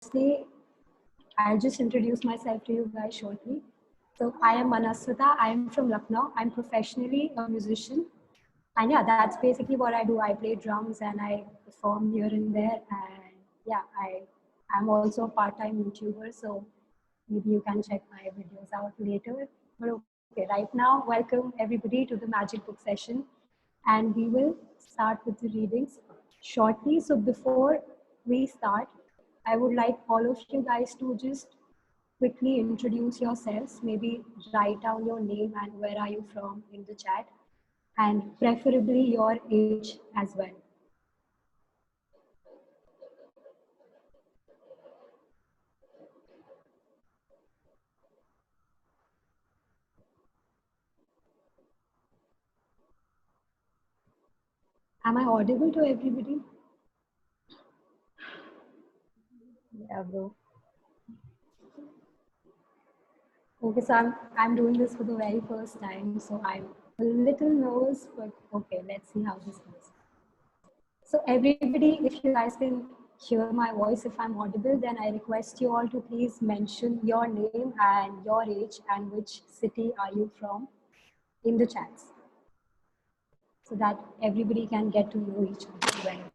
firstly, I'll just introduce myself to you guys shortly. So I am Manaswita. I am from Lucknow. I'm professionally a musician. And yeah, that's basically what I do. I play drums and I perform here and there. And yeah, I'm also a part-time YouTuber. So maybe you can check my videos out later. But okay, right now, welcome everybody to the Magic Book session. And we will start with the readings shortly. So before we start, I would like all of you guys to just quickly introduce yourselves. Maybe write down your name and where are you from in the chat, and preferably your age as well. Am I audible to everybody? Yeah, bro. Okay, so I'm doing this for the very first time, so I'm a little nervous, but okay, let's see how this goes. So everybody, if you guys can hear my voice, if I'm audible, then I request you all to please mention your name and your age and which city are you from in the chats, so that everybody can get to know each other well.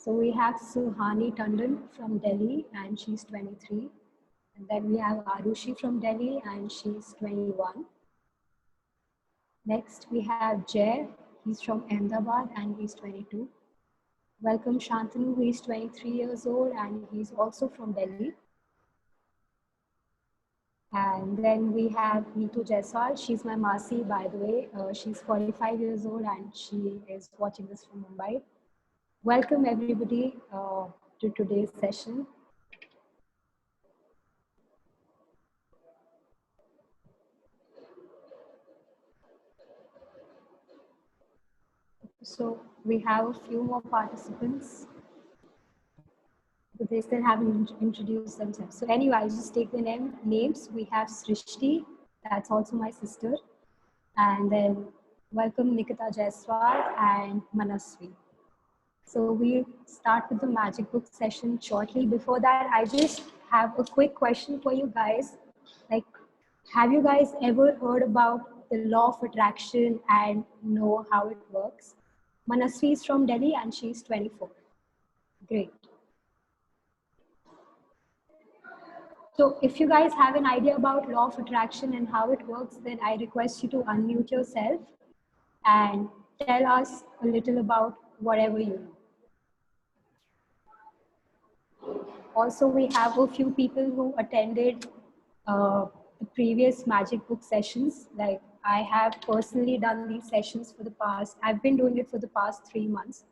So we have Suhani Tandon from Delhi and she's 23. And then we have Arushi from Delhi and she's 21. Next we have Jay, he's from Ahmedabad and he's 22. Welcome Shantanu, who is 23 years old and he's also from Delhi. And then we have Neetu Jaiswal, she's my Masi by the way. She's 45 years old and she is watching this from Mumbai. Welcome everybody to today's session. So we have a few more participants, but they still haven't introduced themselves. So anyway, I'll just take the names. We have Srishti, that's also my sister. And then welcome Nikita Jaiswal and Manasvi. So we start with the magic book session shortly. Before that, I just have a quick question for you guys. Like, have you guys ever heard about the law of attraction and know how it works? Manasvi is from Delhi and she's 24. Great. So if you guys have an idea about law of attraction and how it works, then I request you to unmute yourself and tell us a little about whatever you know. Also, we have a few people who attended the previous magic book sessions. Like I have personally done these sessions for the past, I've been doing it for the past 3 months.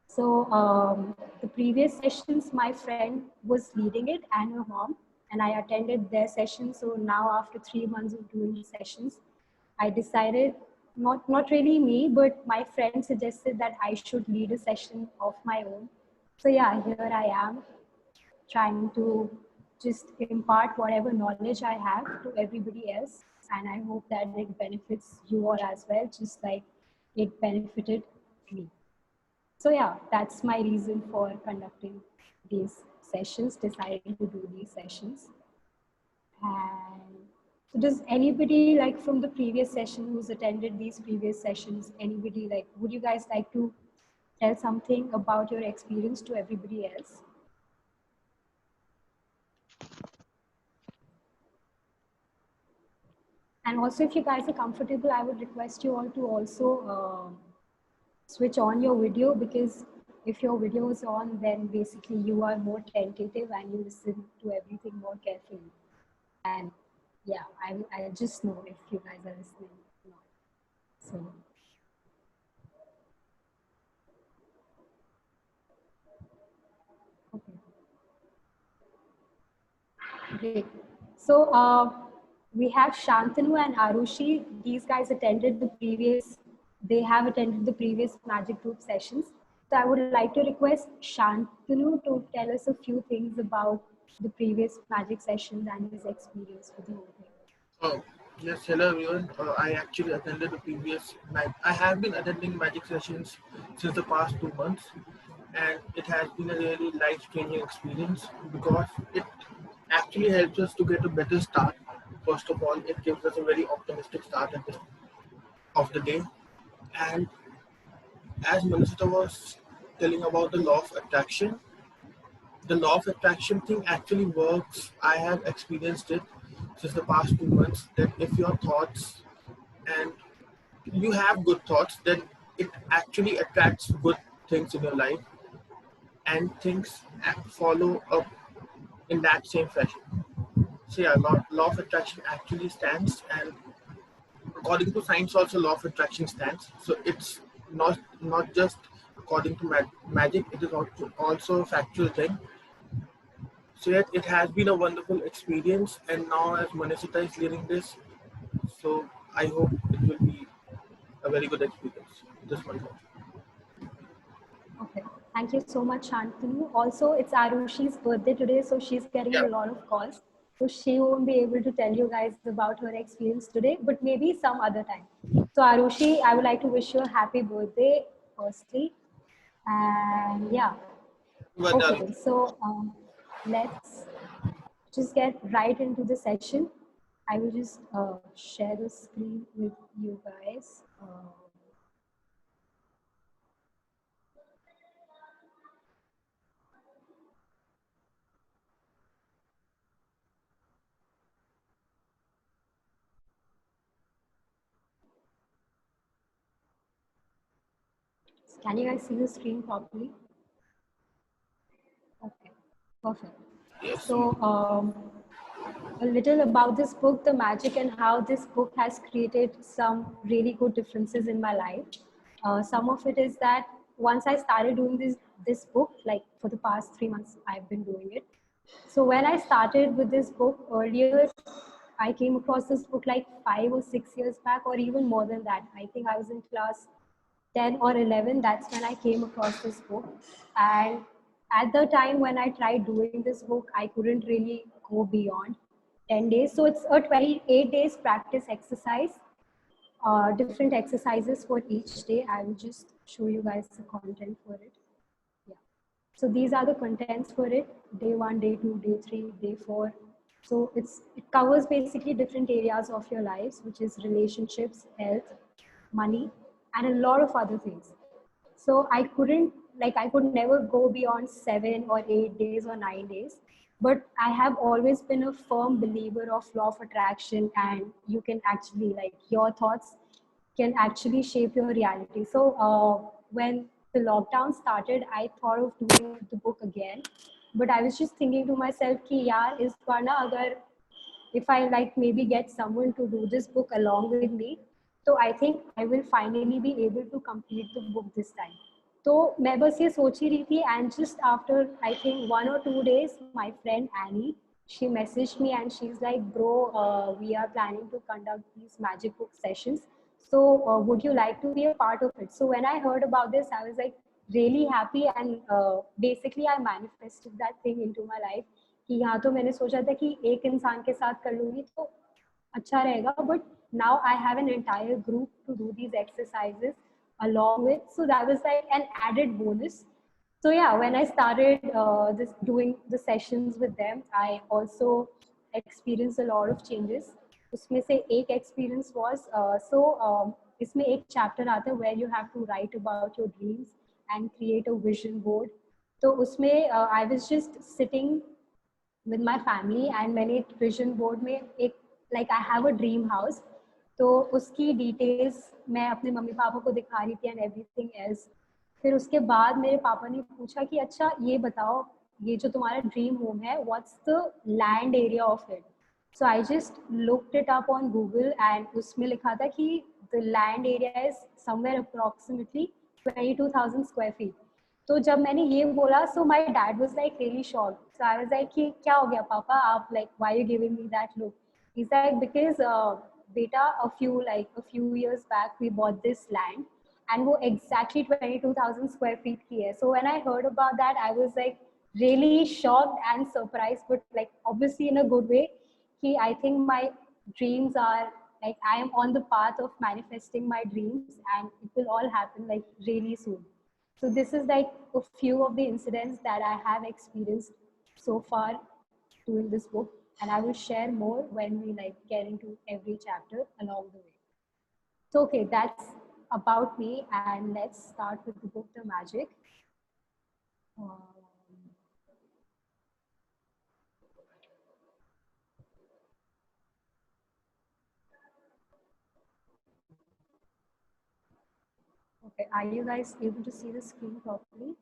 So the previous sessions, my friend was leading it and her mom, and I attended their session. So now after 3 months of doing the sessions, I decided, not really me, but my friend suggested that I should lead a session of my own. So yeah, here I am trying to just impart whatever knowledge I have to everybody else. And I hope that it benefits you all as well, just like it benefited me. So yeah, that's my reason for conducting these sessions, deciding to do these sessions. And so does anybody like from the previous session who's attended these previous sessions, anybody like, would you guys like to tell something about your experience to everybody else? And also, if you guys are comfortable, I would request you all to also switch on your video, because if your video is on, then basically you are more tentative and you listen to everything more carefully. And yeah, I just know if you guys are listening or not. So. Okay. Great. So we have Shantanu and Arushi. These guys attended the previous, they have attended the previous magic group sessions. So I would like to request Shantanu to tell us a few things about the previous magic sessions and his experience with the whole thing. Oh, yes, hello everyone. I actually attended the previous night. I have been attending magic sessions since the past 2 months. and it has been a really life-changing experience because it actually helps us to get a better start. First of all, it gives us a very optimistic start at the of the day. And as Manisita was telling about the law of attraction, the law of attraction thing actually works. I have experienced it since the past 2 months that if your thoughts and you have good thoughts, then it actually attracts good things in your life and things follow up in that same fashion. So yeah, law of attraction actually stands, and according to science also law of attraction stands. So it's not just according to magic, it is also a factual thing. So yet it has been a wonderful experience, and now as Manisita is leading this, so I hope it will be a very good experience this month. Okay. Thank you so much, Shantanu. Also, it's Arushi's birthday today, so she's getting a Yeah, lot of calls. So she won't be able to tell you guys about her experience today, but maybe some other time. So Arushi, I would like to wish you a happy birthday, firstly. And yeah, but okay. So let's just get right into the session. I will just share the screen with you guys. Can you guys see the screen properly? Okay, perfect. yes, So, a little about this book, The Magic, and how this book has created some really good differences in my life. Some of it is that once I started doing this book, like for the past 3 months, I've been doing it. So when I started with this book earlier, I came across this book like 5 or 6 years back, or even more than that. I think I was in class 10 or 11. That's when I came across this book. And at the time when I tried doing this book, I couldn't really go beyond 10 days. So it's a 28 days practice exercise, different exercises for each day. I will just show you guys the content for it. Yeah. So these are the contents for it: day one, day two, day three, day four. So it covers basically different areas of your lives, which is relationships, health, money, and a lot of other things. So I could never go beyond 7 or 8 days or 9 days. But I have always been a firm believer of law of attraction, and you can actually, like, your thoughts can actually shape your reality. So when the lockdown started, I thought of doing the book again. But I was just thinking to myself, ki yaar, is बार ना अगर if I like maybe get someone to do this book along with me, so I think I will finally be able to complete the book this time. तो मैं बस ये सोच ही रही थी, and just after I think 1 or 2 days, my friend Annie, she messaged me and she's like, bro, we are planning to conduct these magic book sessions. So would you like to be a part of it? So when I heard about this, I was like really happy, and basically I manifested that thing into my life कि यहाँ तो मैंने सोचा था कि एक इंसान के साथ कर लूंगी तो अच्छा रहेगा, but now I have an entire group to do these exercises along with, so that was like an added bonus. So yeah, when I started this doing the sessions with them, I also experienced a lot of changes. उसमें से एक experience was इसमें एक chapter आता है where you have to write about your dreams and create a vision board. तो उसमें I was just sitting with my family and मैंने एक vision board में एक like I have a dream house, तो उसकी details मैं अपने मम्मी पापा को दिखा रही थी and everything else. फिर उसके बाद मेरे पापा ने पूछा कि अच्छा ये बताओ, ये जो तुम्हारा ड्रीम होम है, what's the land area of it? So I just looked it up on Google and उसमें लिखा था कि the land area is somewhere approximately 22,000 square feet. तो जब मैंने ये बोला, so my dad was like really shocked. So I was like कि क्या हो गया पापा, आप like why you giving me that look? He's like because beta a few years back we bought this land and वो exactly 22,000 square feet की है. So when I heard about that, I was like really shocked and surprised, but like obviously in a good way. I think my dreams are like I am on the path of manifesting my dreams and it will all happen like really soon. So this is like a few of the incidents that I have experienced so far doing this book, and I will share more when we like get into every chapter along the way. So okay, that's about me, and let's start with the book The Magic. Um, okay, are you guys able to see the screen properly?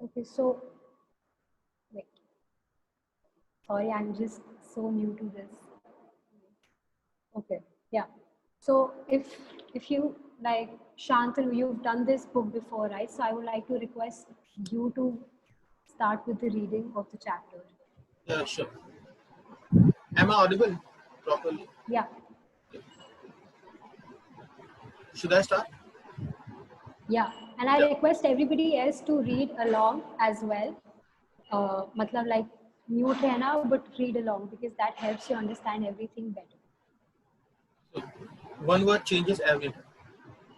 Okay, so wait. Sorry, I'm just so new to this. Okay, yeah. So if you like Shantanu, you've done this book before, right? So I would like to request you to start with the reading of the chapter. Yeah, sure. Am I audible properly? Yeah. Should I start? Yeah, and I Yeah. request everybody else to read along as well. मतलब like mute रहना but read along because that helps you understand everything better. So, one word changes everything.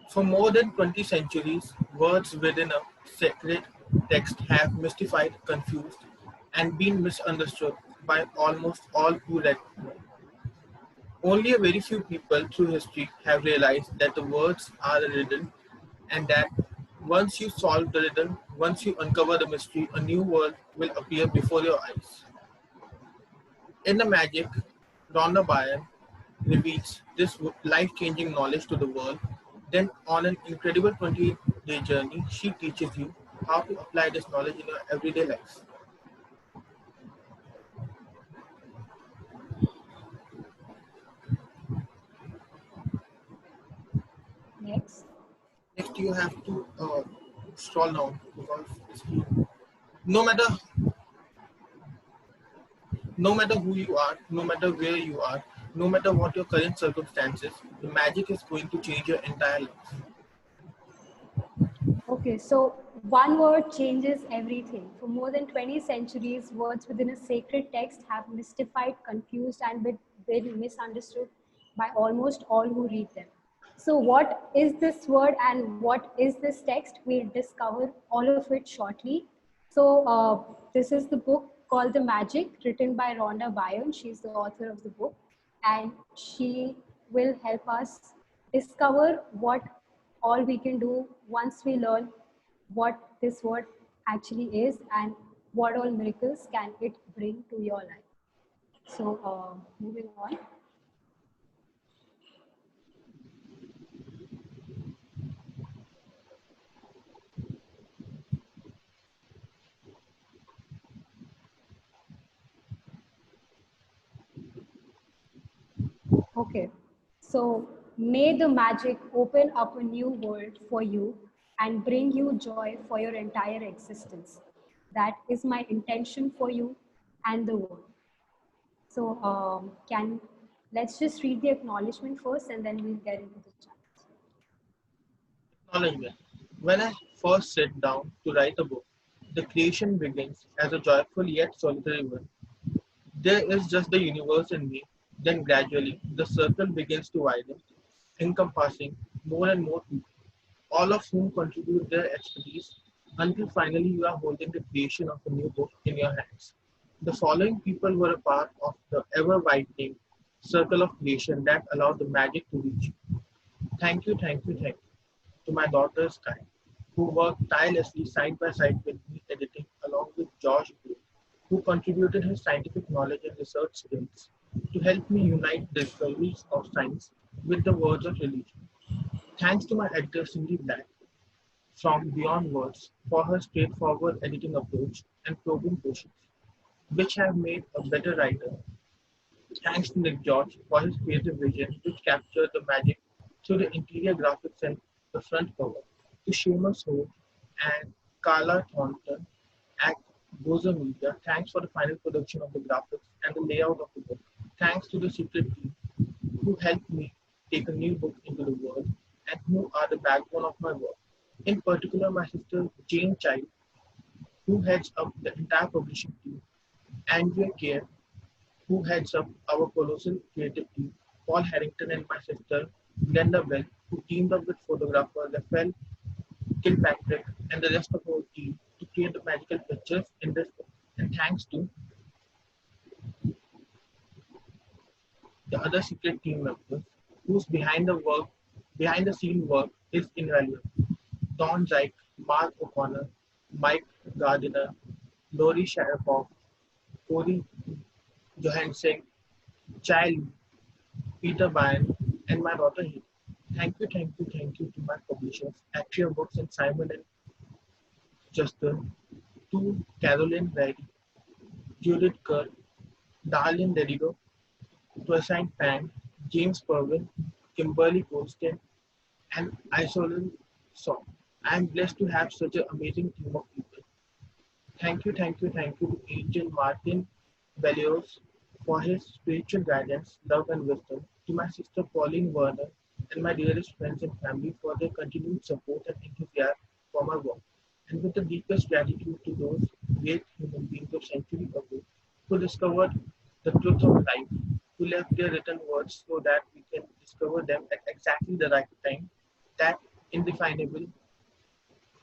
For more than 20 centuries, words within a sacred text have mystified, confused, and been misunderstood by almost all who read them. Only a very few people through history have realized that the words are a riddle and that once you solve the riddle, once you uncover the mystery, a new world will appear before your eyes. In the magic, Rhonda Byrne reveals this life-changing knowledge to the world. Then, on an incredible 20-day journey, she teaches you how to apply this knowledge in your everyday life. Next. Next, you have to scroll down because no matter no matter who you are, no matter where you are, no matter what your current circumstances, the magic is going to change your entire life. Okay, so one word changes everything. For more than 20 centuries, words within a sacred text have mystified, confused, and been misunderstood by almost all who read them. So, what is this word and what is this text? We'll discover all of it shortly. So, this is the book called The Magic, written by Rhonda Byrne. She's the author of the book, and she will help us discover what all we can do once we learn what this word actually is and what all miracles can it bring to your life. So, moving on. Okay, so may the magic open up a new world for you and bring you joy for your entire existence. That is my intention for you and the world. So, can let's just read the acknowledgement first, and then we'll get into the chat. Acknowledgement. When I first sit down to write a book, the creation begins as a joyful yet solitary one. There is just the universe and me. Then gradually, the circle begins to widen, encompassing more and more people, all of whom contribute their expertise until finally you are holding the creation of a new book in your hands. The following people were a part of the ever widening circle of creation that allowed the magic to reach you. Thank you to my daughter Sky, who worked tirelessly side by side with me editing along with Josh Blue, who contributed his scientific knowledge and research skills to help me unite the discoveries of science with the words of religion. Thanks to my editor Cindy Black from Beyond Words for her straightforward editing approach and probing questions, which have made a better writer. Thanks to Nick George for his creative vision, which captured the magic through the interior graphics and the front cover. To Seamus Holt and Carla Thornton at Gozer Media, thanks for the final production of the graphics and the layout of the book. Thanks to the secret team who helped me take a new book into the world and who are the backbone of my work. In particular, my sister Jane Child, who heads up the entire publishing team, Andrea Kerr, who heads up our colossal creative team, Paul Harrington and my sister, Glenda Bell, who teamed up with photographer Raphael Kilpatrick and the rest of our team to create the magical pictures in this book. And thanks to the other secret team members whose behind the scene work is invaluable. Don Zyke, Mark O'Connor, Mike Gardiner, Lori Sharapov, Corey Johansson, Child, Peter Byrne, and my daughter Hit. Thank you to my publishers, Atria Books and Simon and Justin, to Caroline Reddy, Judith Kerr, Darlene Dedigo, to assign Pan, James Pervin, Kimberly Colston, and Isolin Song. I am blessed to have such an amazing team of people. Thank you to Angel Martin Bellios for his spiritual guidance, love, and wisdom, to my sister Pauline Werner, and my dearest friends and family for their continued support and enthusiasm for my work. And with the deepest gratitude to those great human beings of centuries ago who discovered the truth of life, who left their written words so that we can discover them at exactly the right time, that indefinable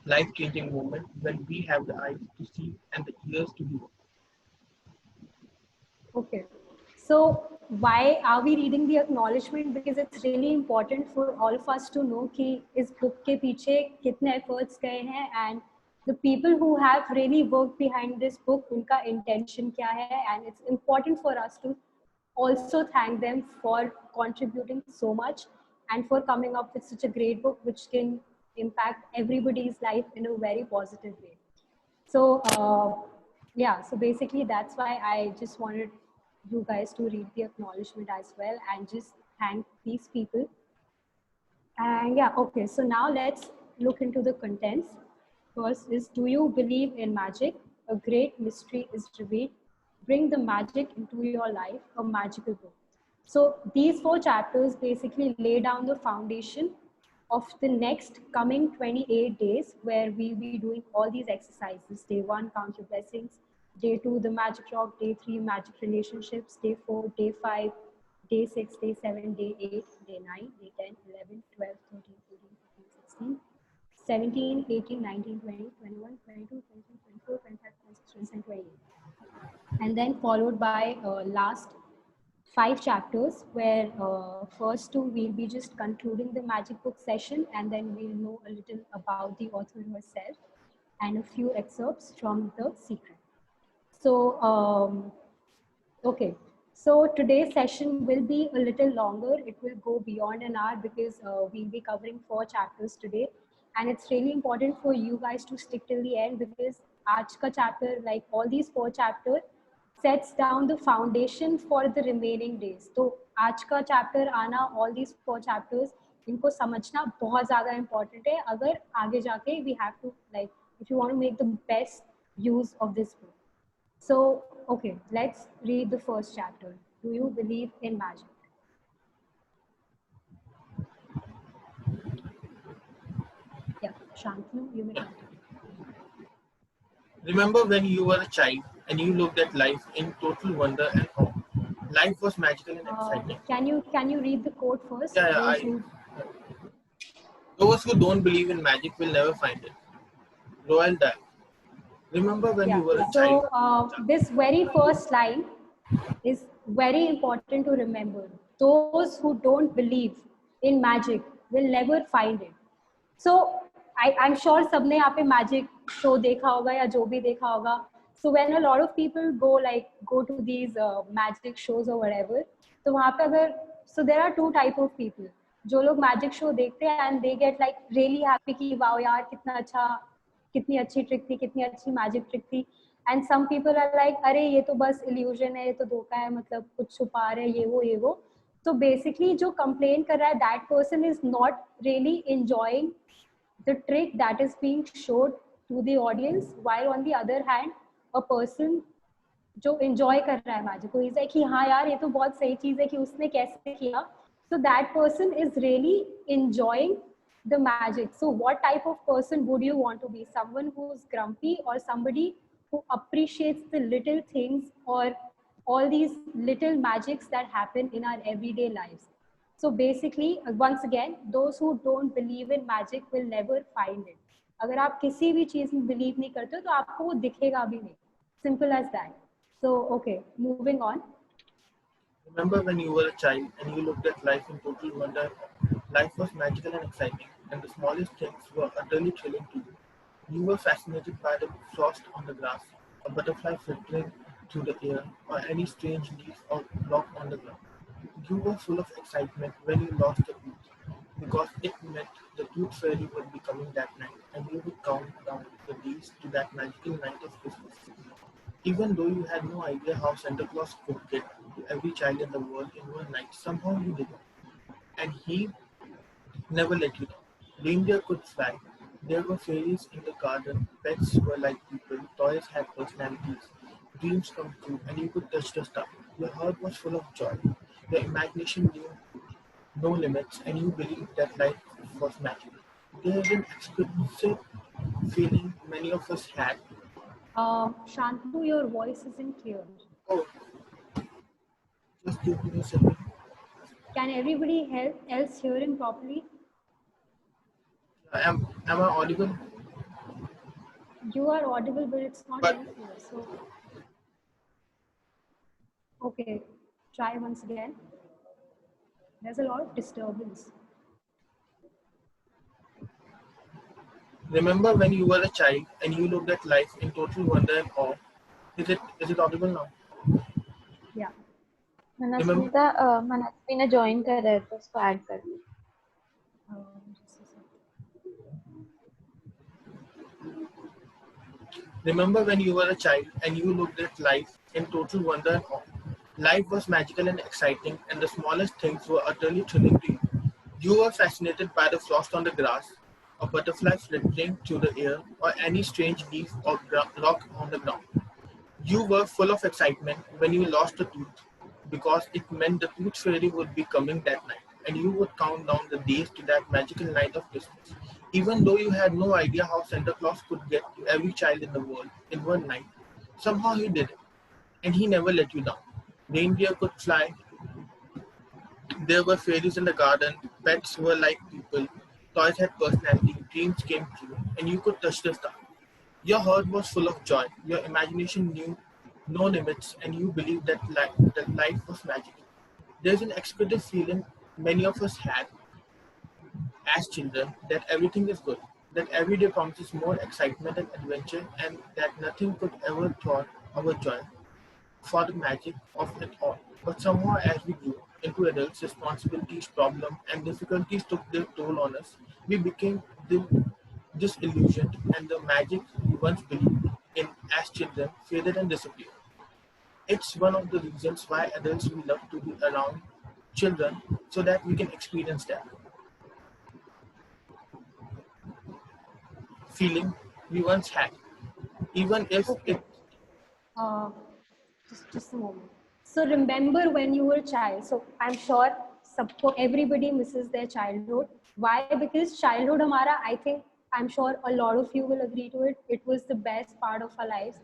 life changing moment when we have the eyes to see and the ears to hear. Okay. So why are we reading the acknowledgement? Because it's really important for all of us to know कि इस book के पीछे कितने efforts गए हैं and the people who have really worked behind this book, उनका intention क्या है, and it's important for us to also thank them for contributing so much and for coming up with such a great book which can impact everybody's life in a very positive way. So yeah, so basically that's why I just wanted you guys to read the acknowledgement as well and just thank these people. And yeah, okay, so now let's look into the contents. First is, do you believe in magic? A great mystery is revealed. Bring the magic into your life, a magical book. So these 4 chapters basically lay down the foundation of the next coming 28 days where we'll be doing all these exercises. Day 1, count your blessings. Day 2, the magic rock. Day 3, magic relationships. Day 4, day 5, day 6, day 7, day 8, day 9, day 10, 11, 12, 13, 14, 15, 16, 17, 18, 19, 20, 21, 22, 23, 24, 25, 26, 27, 28. And then followed by last 5 chapters where first 2 we'll be just concluding the magic book session and then we'll know a little about the author herself and a few excerpts from The Secret. So, okay. So today's session will be a little longer. It will go beyond an hour because we'll be covering 4 chapters today. And it's really important for you guys to stick till the end because आज का chapter, like all these 4 chapters, sets down the foundation for the remaining days. तो आज का chapter आना, all these 4 chapters, इनको समझना बहुत ज़्यादा important है अगर आगे जाके we have to, like, if you want to make the best use of this book. So, okay, let's read the first chapter. Do you believe in magic? Yeah, Shantanu, you may continue. Remember when you were a child and you looked at life in total wonder and awe. Life was magical and exciting. Can you read the quote first? Yeah. Those who don't believe in magic will never find it. Roald Dahl. Remember when you were a child. So this very first line is very important to remember. Those who don't believe in magic will never find it. So I'm sure सबने यहाँ पे magic show देखा होगा या जो भी देखा होगा. So when a lot of people go to these magic shows or whatever, तो वहाँ पे अगर, so there are 2 type of people. जो लोग magic show देखते हैं and they get like really happy कि वाओ यार कितना अच्छा, कितनी अच्छी ट्रिक थी, कितनी अच्छी मैजिक ट्रिक थी. And some people are like अरे ये तो बस इल्यूजन है, ये तो धोखा है, मतलब कुछ छुपा रहे हैं, ये वो. तो बेसिकली जो कंप्लेन कर रहा है that person is not really enjoying the trick that is being showed to the audience, while on the other hand a person जो एंजॉय कर रहा है मैजिक को, इज लाइक कि हाँ यार ये तो बहुत सही चीज है कि उसने कैसे किया. So that person is really enjoying the magic. So what type of person would you want to be? Someone who's grumpy or somebody who appreciates the little things or all these little magics that happen in our everyday lives? So basically, once again, those who don't believe in magic will never find it. अगर आप किसी भी चीज में believe नहीं करते हो तो आपको वो दिखेगा भी नहीं. Simple as that. So okay, moving on. Remember when you were a child and you looked at life in total wonder? Life was magical and exciting, and the smallest things were utterly thrilling to you. You were fascinated by the frost on the grass, a butterfly flittering through the air, or any strange leaf or rock on the ground. You were full of excitement when you lost a tooth, because it meant the tooth fairy would be coming that night, and you would count down the days to that magical night of Christmas. Even though you had no idea how Santa Claus could get to every child in the world in one night, somehow you did it. And he never let you down. Reindeer could fly. There were fairies in the garden. Pets were like people. Toys had personalities. Dreams come true, and you could touch the star. Your heart was full of joy. Your imagination knew no limits, and you believed that life was magic. There is an exquisite feeling many of us had. Shantanu, your voice isn't clear. Oh, just give me a second. Can everybody else hear him properly? Am I audible? You are audible, but it's not But very clear. So, okay, try once again. There's a lot of disturbance. remember when you were a child and you looked at life in total wonder and awe? Is it audible now? Yeah. Remember Manasvita join कर रहे तो उसको add कर लो. Just a second. Remember when you were a child and you looked at life in total wonder and awe? Life was magical and exciting, and the smallest things were utterly thrilling to you. You were fascinated by the frost on the grass, a butterfly flittering through the air, or any strange leaf or rock on the ground. You were full of excitement when you lost a tooth, because it meant the tooth fairy would be coming that night, and you would count down the days to that magical night of Christmas. Even though you had no idea how Santa Claus could get to every child in the world in one night, somehow he did it, and he never let you down. Reindeer could fly. There were fairies in the garden. Pets were like people. Toys had personality. Dreams came true, and you could touch the star. Your heart was full of joy. Your imagination knew no limits, and you believed that life was magic. There's an exquisite feeling many of us had as children that everything is good, that every day promises more excitement and adventure, and that nothing could ever thwart our joy for the magic of it all. But somehow, as we grew into adults, responsibilities, problems, and difficulties took their toll on us. We became disillusioned, and the magic we once believed in as children faded and disappeared. It's one of the reasons why adults we love to be around children so that we can experience that feeling we once had, even if Okay. it. Uh, just a moment. So remember when you were a child. So I'm sure everybody misses their childhood. Why? Because childhood हमारा, I think, I'm sure a lot of you will agree to it. It was the best part of our lives.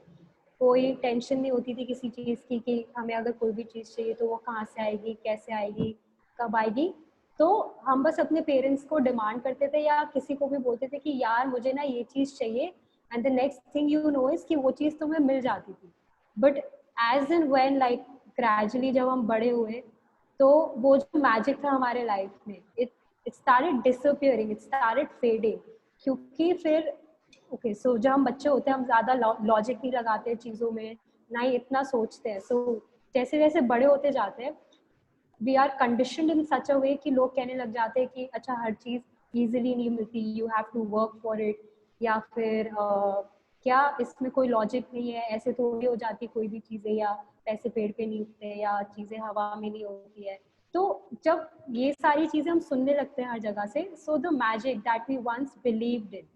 कोई tension नहीं होती थी किसी चीज़ की कि हमें अगर कोई भी चीज़ चाहिए तो वो कहाँ से आएगी, कैसे आएगी, कब आएगी. तो हम बस अपने पेरेंट्स को डिमांड करते थे या किसी को भी बोलते थे कि यार मुझे ना ये चीज़ चाहिए, and the next thing you know is कि वो चीज़ तुम्हें मिल जाती थी. But as and when like gradually जब हम बड़े हुए तो वो जो मैजिक था हमारे लाइफ में it started disappearing, it started fading. क्योंकि फिर ओके सो जब हम बच्चे होते हैं हम ज़्यादा लॉजिक नहीं लगाते चीज़ों में, ना ही इतना सोचते हैं. सो जैसे जैसे बड़े होते जाते हैं वी आर कंडीशनड इन सच अ वे कि लोग कहने लग जाते हैं कि अच्छा हर चीज़ ईजिली नहीं मिलती, you have to work for it, या फिर क्या इसमें कोई लॉजिक नहीं है, ऐसे थोड़ी हो जाती कोई भी चीज़ें, या पैसे पेड़ पे नहीं उगते, या चीज़ें हवा में नहीं होती है. तो जब ये सारी चीज़ें हम सुनने लगते हैं हर जगह से, so the magic that we once believed in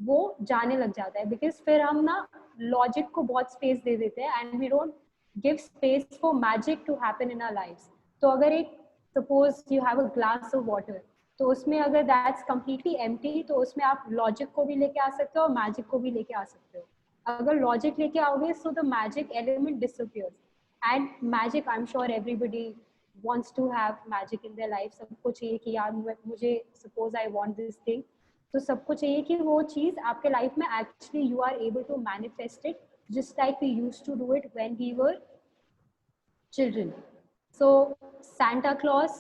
वो जाने लग जाता है. बिकॉज फिर हम ना लॉजिक को बहुत स्पेस दे देते हैं and we don't give space for magic to happen in our lives. तो अगर एक suppose you have a glass of water, तो उसमें अगर दैट्स कम्प्लीटली एम्प्टी तो उसमें आप लॉजिक को भी लेके आ सकते हो और मैजिक को भी लेके आ सकते हो. अगर लॉजिक लेके आओगे सो the magic element disappears. And magic I am sure everybody wants to have magic in their life. सबको चाहिए कि यार मुझे suppose I want this thing. तो सबको चाहिए कि वो चीज़ आपके लाइफ में actually you are able to manifest it just like we used to do it when we were children. So Santa Claus,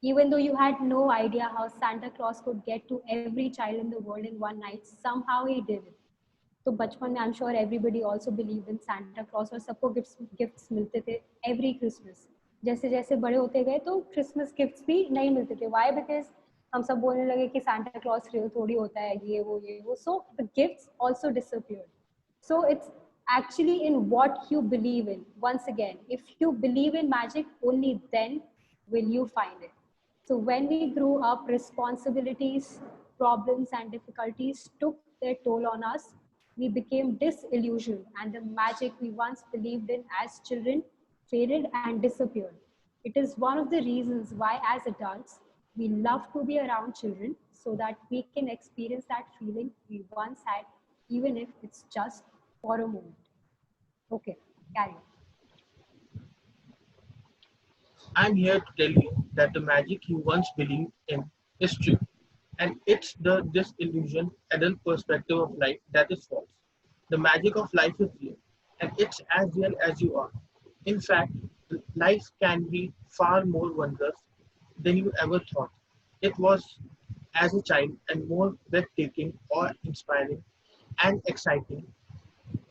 even though you had no idea how Santa Claus could get to every child in the world in one night, somehow he did it. तो बचपन में I am sure everybody also believe in Santa Claus और सबको gifts मिलते थे every Christmas. जैसे जैसे बड़े होते गए तो क्रिसमस गिफ्ट्स भी नहीं मिलते थे. वाई? बिकॉज हम सब बोलने लगे कि सांता क्लॉज रियल थोड़ी होता है, ये वो. So the gifts also disappeared. So it's actually in what you believe in. Once again, if you believe in magic, only then will you find it. So when we grew up, responsibilities, problems, and difficulties took their toll on us. We became disillusioned, and the magic we once believed in as children faded and disappeared. It is one of the reasons why, as adults, we love to be around children so that we can experience that feeling we once had, even if it's just for a moment. Okay, carry on. I'm here to tell you that the magic you once believed in is true. And it's the disillusioned adult perspective of life that is false. The magic of life is real, and it's as real as you are. In fact, life can be far more wondrous than you ever thought. It was as a child and more breathtaking or inspiring and exciting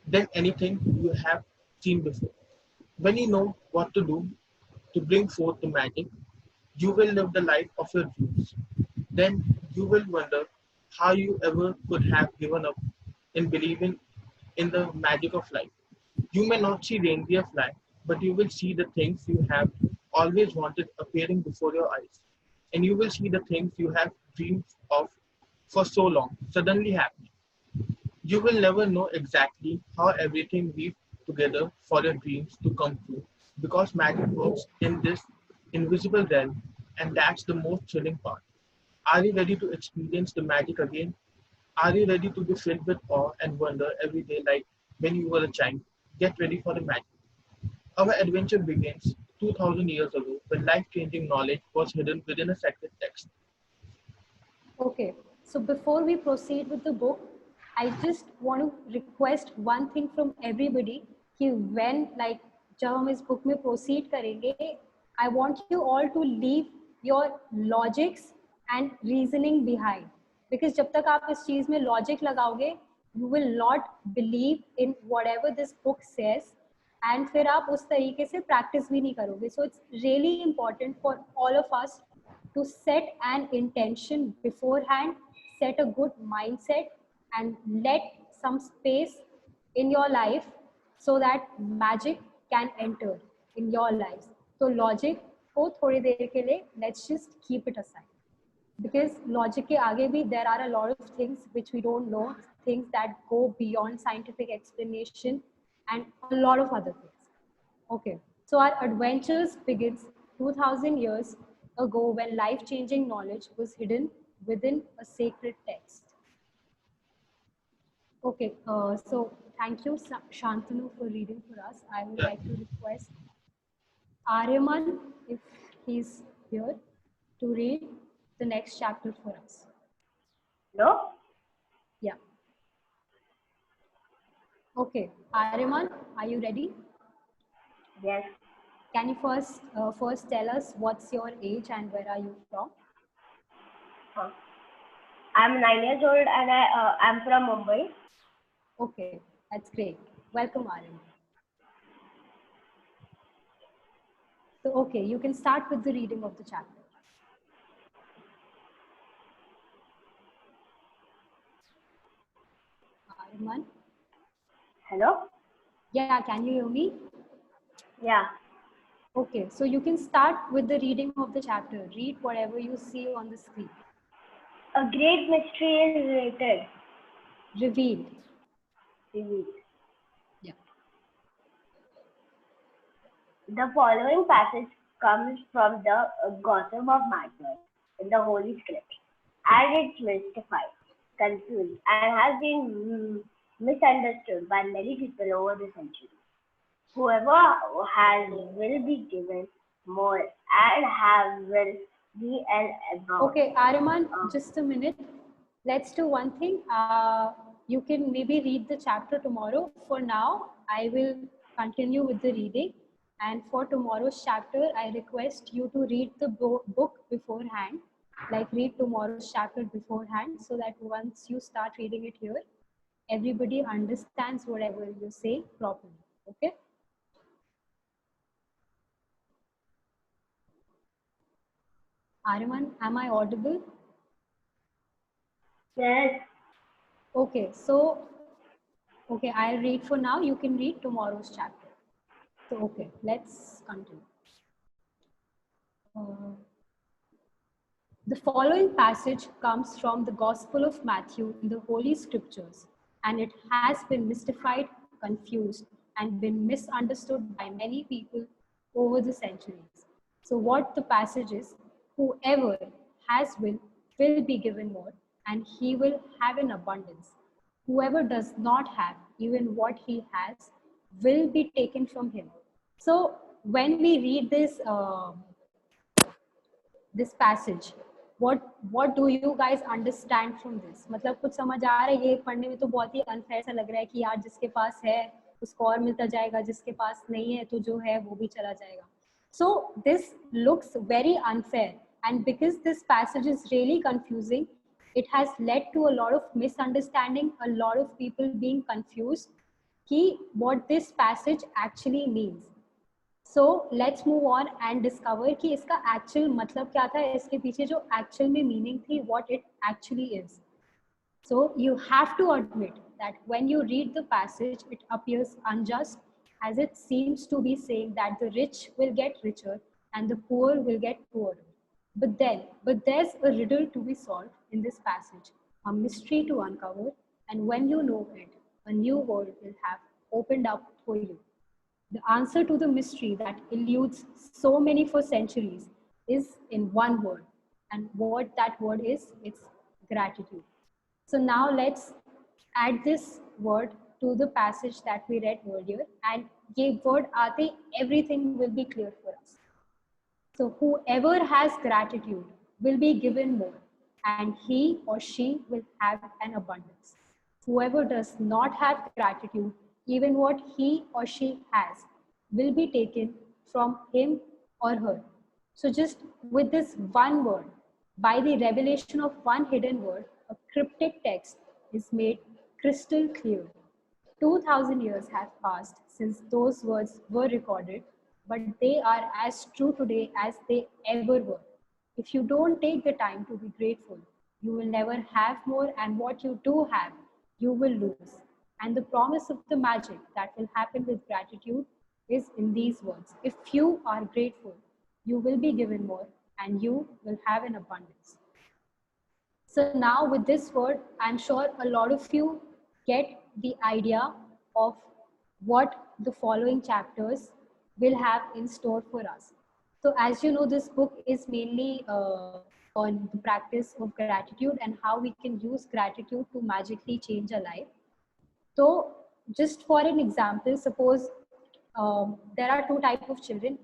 than anything you have seen before. When you know what to do to bring forth the magic, you will live the life of your dreams. Then you will wonder how you ever could have given up in believing in the magic of life. You may not see reindeer fly, but you will see the things you have always wanted appearing before your eyes. And you will see the things you have dreamed of for so long suddenly happening. You will never know exactly how everything weaves together for your dreams to come true because magic works in this invisible realm, and that's the most thrilling part. Are you ready to experience the magic again? Are you ready to be filled with awe and wonder every day like when you were a child? Get ready for the magic. Our adventure begins 2000 years ago when life changing knowledge was hidden within a sacred text. Okay, so before we proceed with the book, I just want to request one thing from everybody कि when like जब हम इस book में proceed करेंगे, I want you all to leave your logics and reasoning behind. Because जब तक आप इस चीज़ में logic लगाओगे, you will not believe in whatever this book says, and फिर आप उस तरीके से practice भी नहीं करोगे. So it's really important for all of us to set an intention beforehand, set a good mindset, and let some space in your life so that magic can enter in your lives. So logic को थोड़ी देर के लिए let's just keep it aside, because logic के आगे भी there are a lot of things which we don't know, things that go beyond scientific explanation and a lot of other things. Okay, so our adventures begins 2000 years ago when life-changing knowledge was hidden within a sacred text. Okay, so thank you, Shantanu, for reading for us. I would like to request Aryaman, if he's here, to read the next chapter for us. Hello? Yeah. Okay, Aryaman, are you ready? Yes. Can you first tell us what's your age and where are you from? I'm 9 years old and I'm from Mumbai. Okay, that's great. Welcome, Aryan. So, okay, you can start with the reading of the chapter. Aryan? Hello? Yeah, can you hear me? Yeah. Okay, so you can start with the reading of the chapter. Read whatever you see on the screen. A great mystery is Revealed. revealed. Yeah. The following passage comes from the Gotham of Matter in the Holy Scripture, and it's mystified, confused, and has been misunderstood by many people over the centuries. Whoever has will be given more, and have will be an above. Okay, Ariman, just a minute. Let's do one thing. You can maybe read the chapter tomorrow. For now, I will continue with the reading. And for tomorrow's chapter, I request you to read the book beforehand, like read tomorrow's chapter beforehand, so that once you start reading it here, everybody understands whatever you say properly. Okay? Ariman, am I audible? Yes. Okay, so, okay, I'll read for now. You can read tomorrow's chapter. So, okay, let's continue. The following passage comes from the Gospel of Matthew in the Holy Scriptures, and it has been mystified, confused, and been misunderstood by many people over the centuries. So, what the passage is, whoever has will be given more, and he will have an abundance. Whoever does not have even what he has will be taken from him. So, when we read this passage, what do you guys understand from this? मतलब कुछ समझ आ रहा है? ये पढ़ने में तो बहुत ही अनफेयर सा लग रहा है कि यार जिसके पास है उसको और मिलता जाएगा, जिसके पास नहीं है तो जो है वो भी चला जाएगा. So this looks very unfair, and because this passage is really confusing, it has led to a lot of misunderstanding, a lot of people being confused कि what this passage actually means. So let's move on and discover कि इसका actual मतलब क्या था, इसके पीछे जो actual में meaning थी, what it actually is. So you have to admit that when you read the passage, it appears unjust, as it seems to be saying that the rich will get richer and the poor will get poorer. But there's a riddle to be solved in this passage, a mystery to uncover, and when you know it, a new world will have opened up for you. The answer to the mystery that eludes so many for centuries is in one word. And what that word is, it's gratitude. So now let's add this word to the passage that we read earlier. And ये word आते everything will be clear for us. So whoever has gratitude will be given more, and he or she will have an abundance. Whoever does not have gratitude, even what he or she has, will be taken from him or her. So just with this one word, by the revelation of one hidden word, a cryptic text is made crystal clear. 2000 years have passed since those words were recorded, but they are as true today as they ever were. If you don't take the time to be grateful, you will never have more, and what you do have, you will lose. And the promise of the magic that will happen with gratitude is in these words. If you are grateful, you will be given more, and you will have an abundance. So now with this word, I'm sure a lot of you get the idea of what the following chapters will have in store for us. So as you know, this book is mainly on the practice of gratitude and how we can use gratitude to magically change our life. So just for an example, suppose there are two type of children.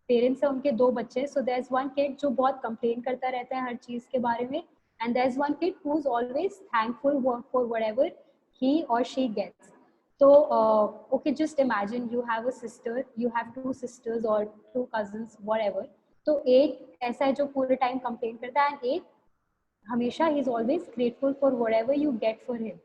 Parents हैं उनके दो बच्चे, so there's one kid जो बहुत complain करता रहता है हर चीज के बारे में, and there's one kid who's always thankful for whatever he or she gets. So okay, just imagine you have a sister, you have two sisters or two cousins, whatever. तो एक ऐसा है जो पूरे टाइम complain करता है, and एक हमेशा he is always grateful for whatever you get for him.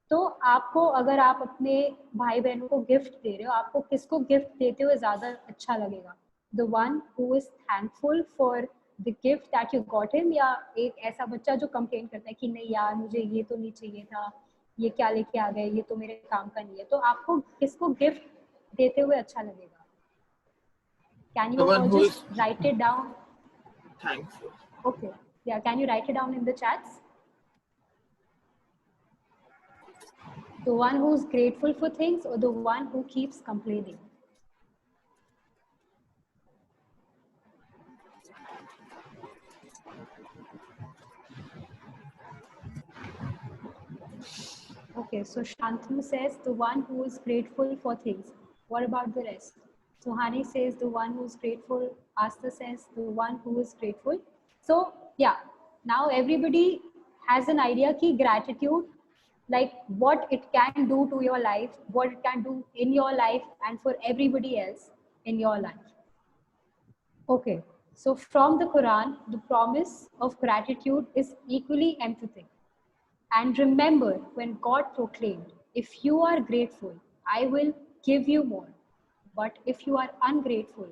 तो आपको अगर आप अपने भाई बहनों को गिफ्ट दे रहे हो, आपको किसको गिफ्ट देते हुए ज़्यादा अच्छा लगेगा? The one who is thankful for the gift that you got him, या एक ऐसा बच्चा जो कंप्लेन करता है कि नहीं यार मुझे ये तो नहीं चाहिए था, ये क्या लेके आ गए, ये तो मेरे काम का नहीं है. तो आपको किसको गिफ्ट देते हुए अच्छा लगेगा? Can you all just write it down? Thankful. Okay. Yeah, can you write it down in the chats? The one who's grateful for things, or the one who keeps complaining? Okay, so Shantanu says the one who is grateful for things. What about the rest? So Hani says the one who is grateful. Asta says the one who is grateful. So yeah, now everybody has an idea ki gratitude, like what it can do to your life, what it can do in your life and for everybody else in your life. Okay, so from the Quran, the promise of gratitude is equally emphatic. And remember when God proclaimed, if you are grateful, I will give you more. But if you are ungrateful,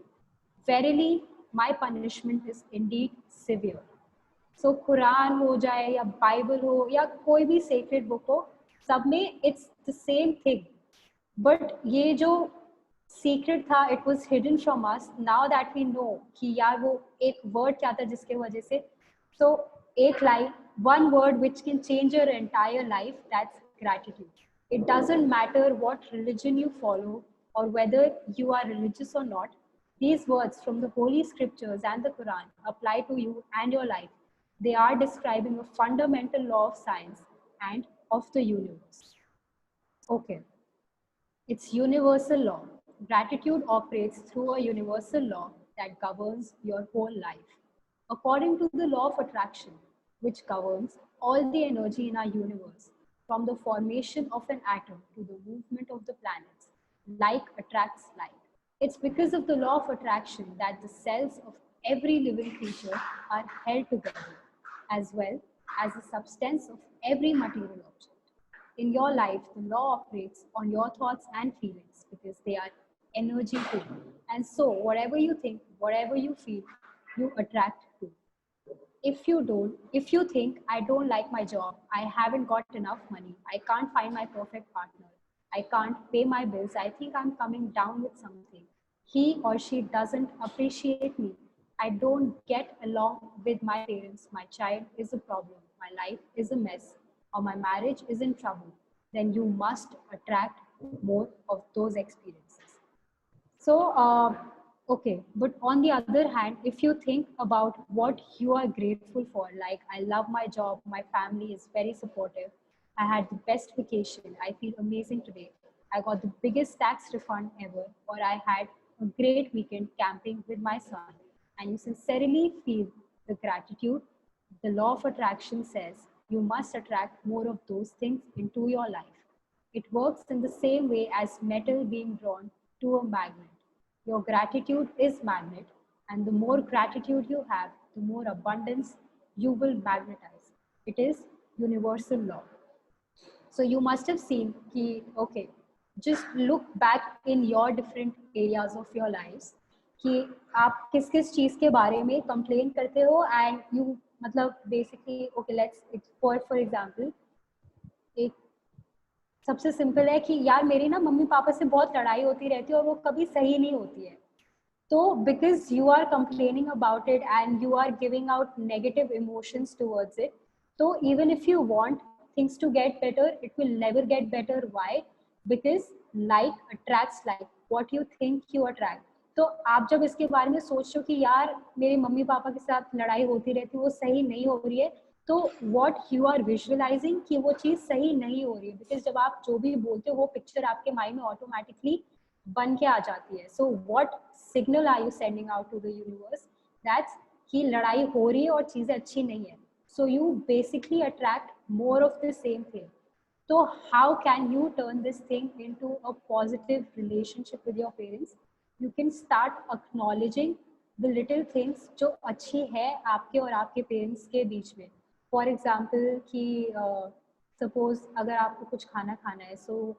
verily my punishment is indeed severe. सो कुरान हो जाए या Bible हो या कोई भी sacred book हो, सब में it's the same thing. But ये जो सीक्रेट था, it was hidden from us. Now that we know कि यार वो एक वर्ड क्या था जिसके वजह से, सो एक line, one word which can change your entire life, that's gratitude. It doesn't matter what religion you follow or whether you are religious or not. These words from the holy scriptures and the Quran apply to you and your life. They are describing a fundamental law of science and of the universe. Okay. It's universal law. Gratitude operates through a universal law that governs your whole life. According to the law of attraction, which governs all the energy in our universe, from the formation of an atom to the movement of the planets, like attracts like. It's because of the law of attraction that the cells of every living creature are held together, as well as the substance of every material object. In your life, the law operates on your thoughts and feelings because they are energy too. And so, whatever you think, whatever you feel, you attract to. If you think, I don't like my job, I haven't got enough money, I can't find my perfect partner, I can't pay my bills, I think I'm coming down with something, he or she doesn't appreciate me, I don't get along with my parents, my child is a problem, my life is a mess, or my marriage is in trouble, then you must attract more of those experiences. So, okay, but on the other hand, if you think about what you are grateful for, like I love my job, my family is very supportive, I had the best vacation, I feel amazing today, I got the biggest tax refund ever, or I had a great weekend camping with my son, and you sincerely feel the gratitude, the law of attraction says you must attract more of those things into your life. It works in the same way as metal being drawn to a magnet. Your gratitude is magnet, and the more gratitude you have, the more abundance you will magnetize. It is universal law. So you must have seen कि okay, just look back in your different areas of your lives कि आप किस किस चीज़ के बारे में complain करते हो and you मतलब basically okay, let's for example, एक सबसे सिंपल है कि यार मेरी ना मम्मी पापा से बहुत लड़ाई होती रहती है और वो कभी सही नहीं होती है. तो because you are complaining about it and you are giving out negative emotions towards it, so even if you want things to get better, it will never get better. Why? Because like attracts like. What you think you attract. तो आप जब इसके बारे में सोच रहे हो कि यार मेरे मम्मी पापा के साथ लड़ाई होती रहती है, वो सही नहीं हो रही है, तो what you are visualizing कि वो चीज़ सही नहीं हो रही है, because जब आप जो भी बोलते हो वो पिक्चर आपके माइंड में ऑटोमेटिकली बन के आ जाती है. So what signal are you sending out to the universe? That's कि लड़ाई हो रही है और चीज़ें अच्छी नहीं है. So you basically attract more of the same thing. So how can you turn this thing into a positive relationship with your parents? You can start acknowledging the little things जो अच्छी है आपके और आपके पेरेंट्स के बीच में. For example कि suppose अगर आपको कुछ खाना खाना है, so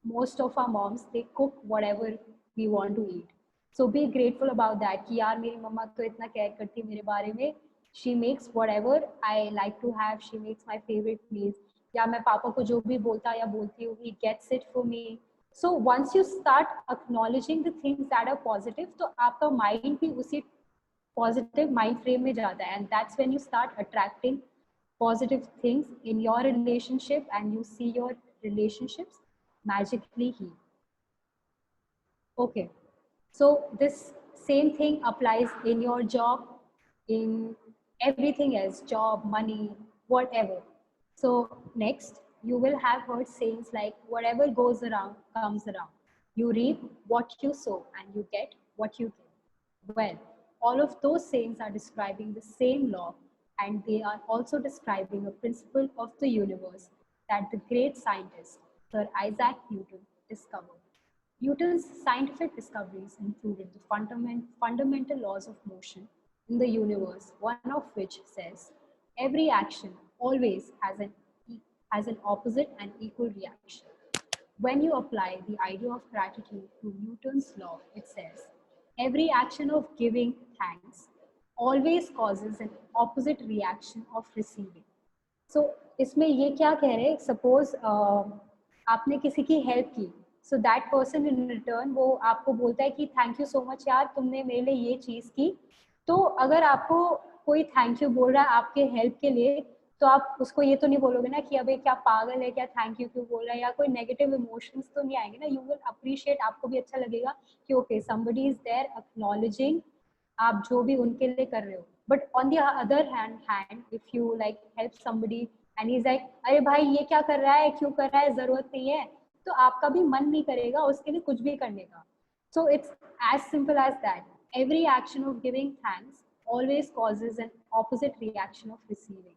most of our moms, they cook whatever we want to eat. So be grateful about that कि यार मेरी मम्मा तो इतना केयर करती है मेरे बारे में. She makes whatever I like to have. She makes my favorite meals. या मैं पापा को जो भी बोलता या बोलती हूँ, he gets it for me. So once you start acknowledging the things that are positive, तो आपका mind भी उसी positive mind frame में जाता है, and that's when you start attracting positive things in your relationship, and you see your relationships magically heal. Okay, so this same thing applies in your job, in everything else, job, money, whatever. So next, you will have heard sayings like, whatever goes around comes around. You reap what you sow and you get what you give. Well, all of those sayings are describing the same law, and they are also describing a principle of the universe that the great scientist Sir Isaac Newton discovered. Newton's scientific discoveries included the fundamental laws of motion in the universe, one of which says every action always has an opposite and equal reaction. When you apply the idea of gratitude to Newton's law, it says every action of giving thanks always causes an opposite reaction of receiving. सो इसमें ये क्या कह रहे हैं, suppose आपने किसी की help की, so that person in return वो आपको बोलता है कि थैंक यू सो मच यार, तुमने मेरे लिए ये चीज़ की. तो अगर आपको कोई थैंक यू बोल रहा है आपके हेल्प के लिए, तो आप उसको ये तो नहीं बोलोगे ना कि अबे क्या पागल है, क्या थैंक यू क्यों बोल रहा है, या कोई नेगेटिव इमोशंस तो नहीं आएंगे ना. यू विल अप्रिशिएट, आपको भी अच्छा लगेगा कि okay somebody is there acknowledging आप जो भी उनके लिए कर रहे हो. But on the other hand if you like help somebody and he is like अरे भाई ये क्या कर रहा है, क्यों कर रहा है, जरूरत नहीं है, तो आपका भी मन नहीं करेगा उसके लिए कुछ भी करने का. So it's as simple as that. Every action of giving thanks always causes an opposite reaction of receiving,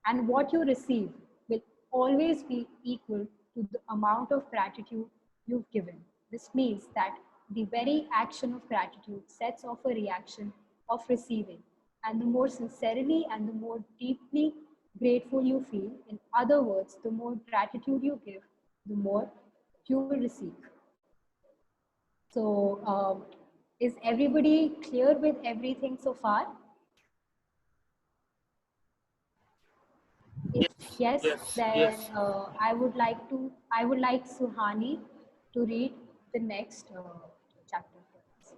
and what you receive will always be equal to the amount of gratitude you've given. This means that the very action of gratitude sets off a reaction of receiving, and the more sincerely and the more deeply grateful you feel, in other words, the more gratitude you give, the more you will receive. So is everybody clear with everything so far? If yes, then I would like Suhani to read the next chapter for us.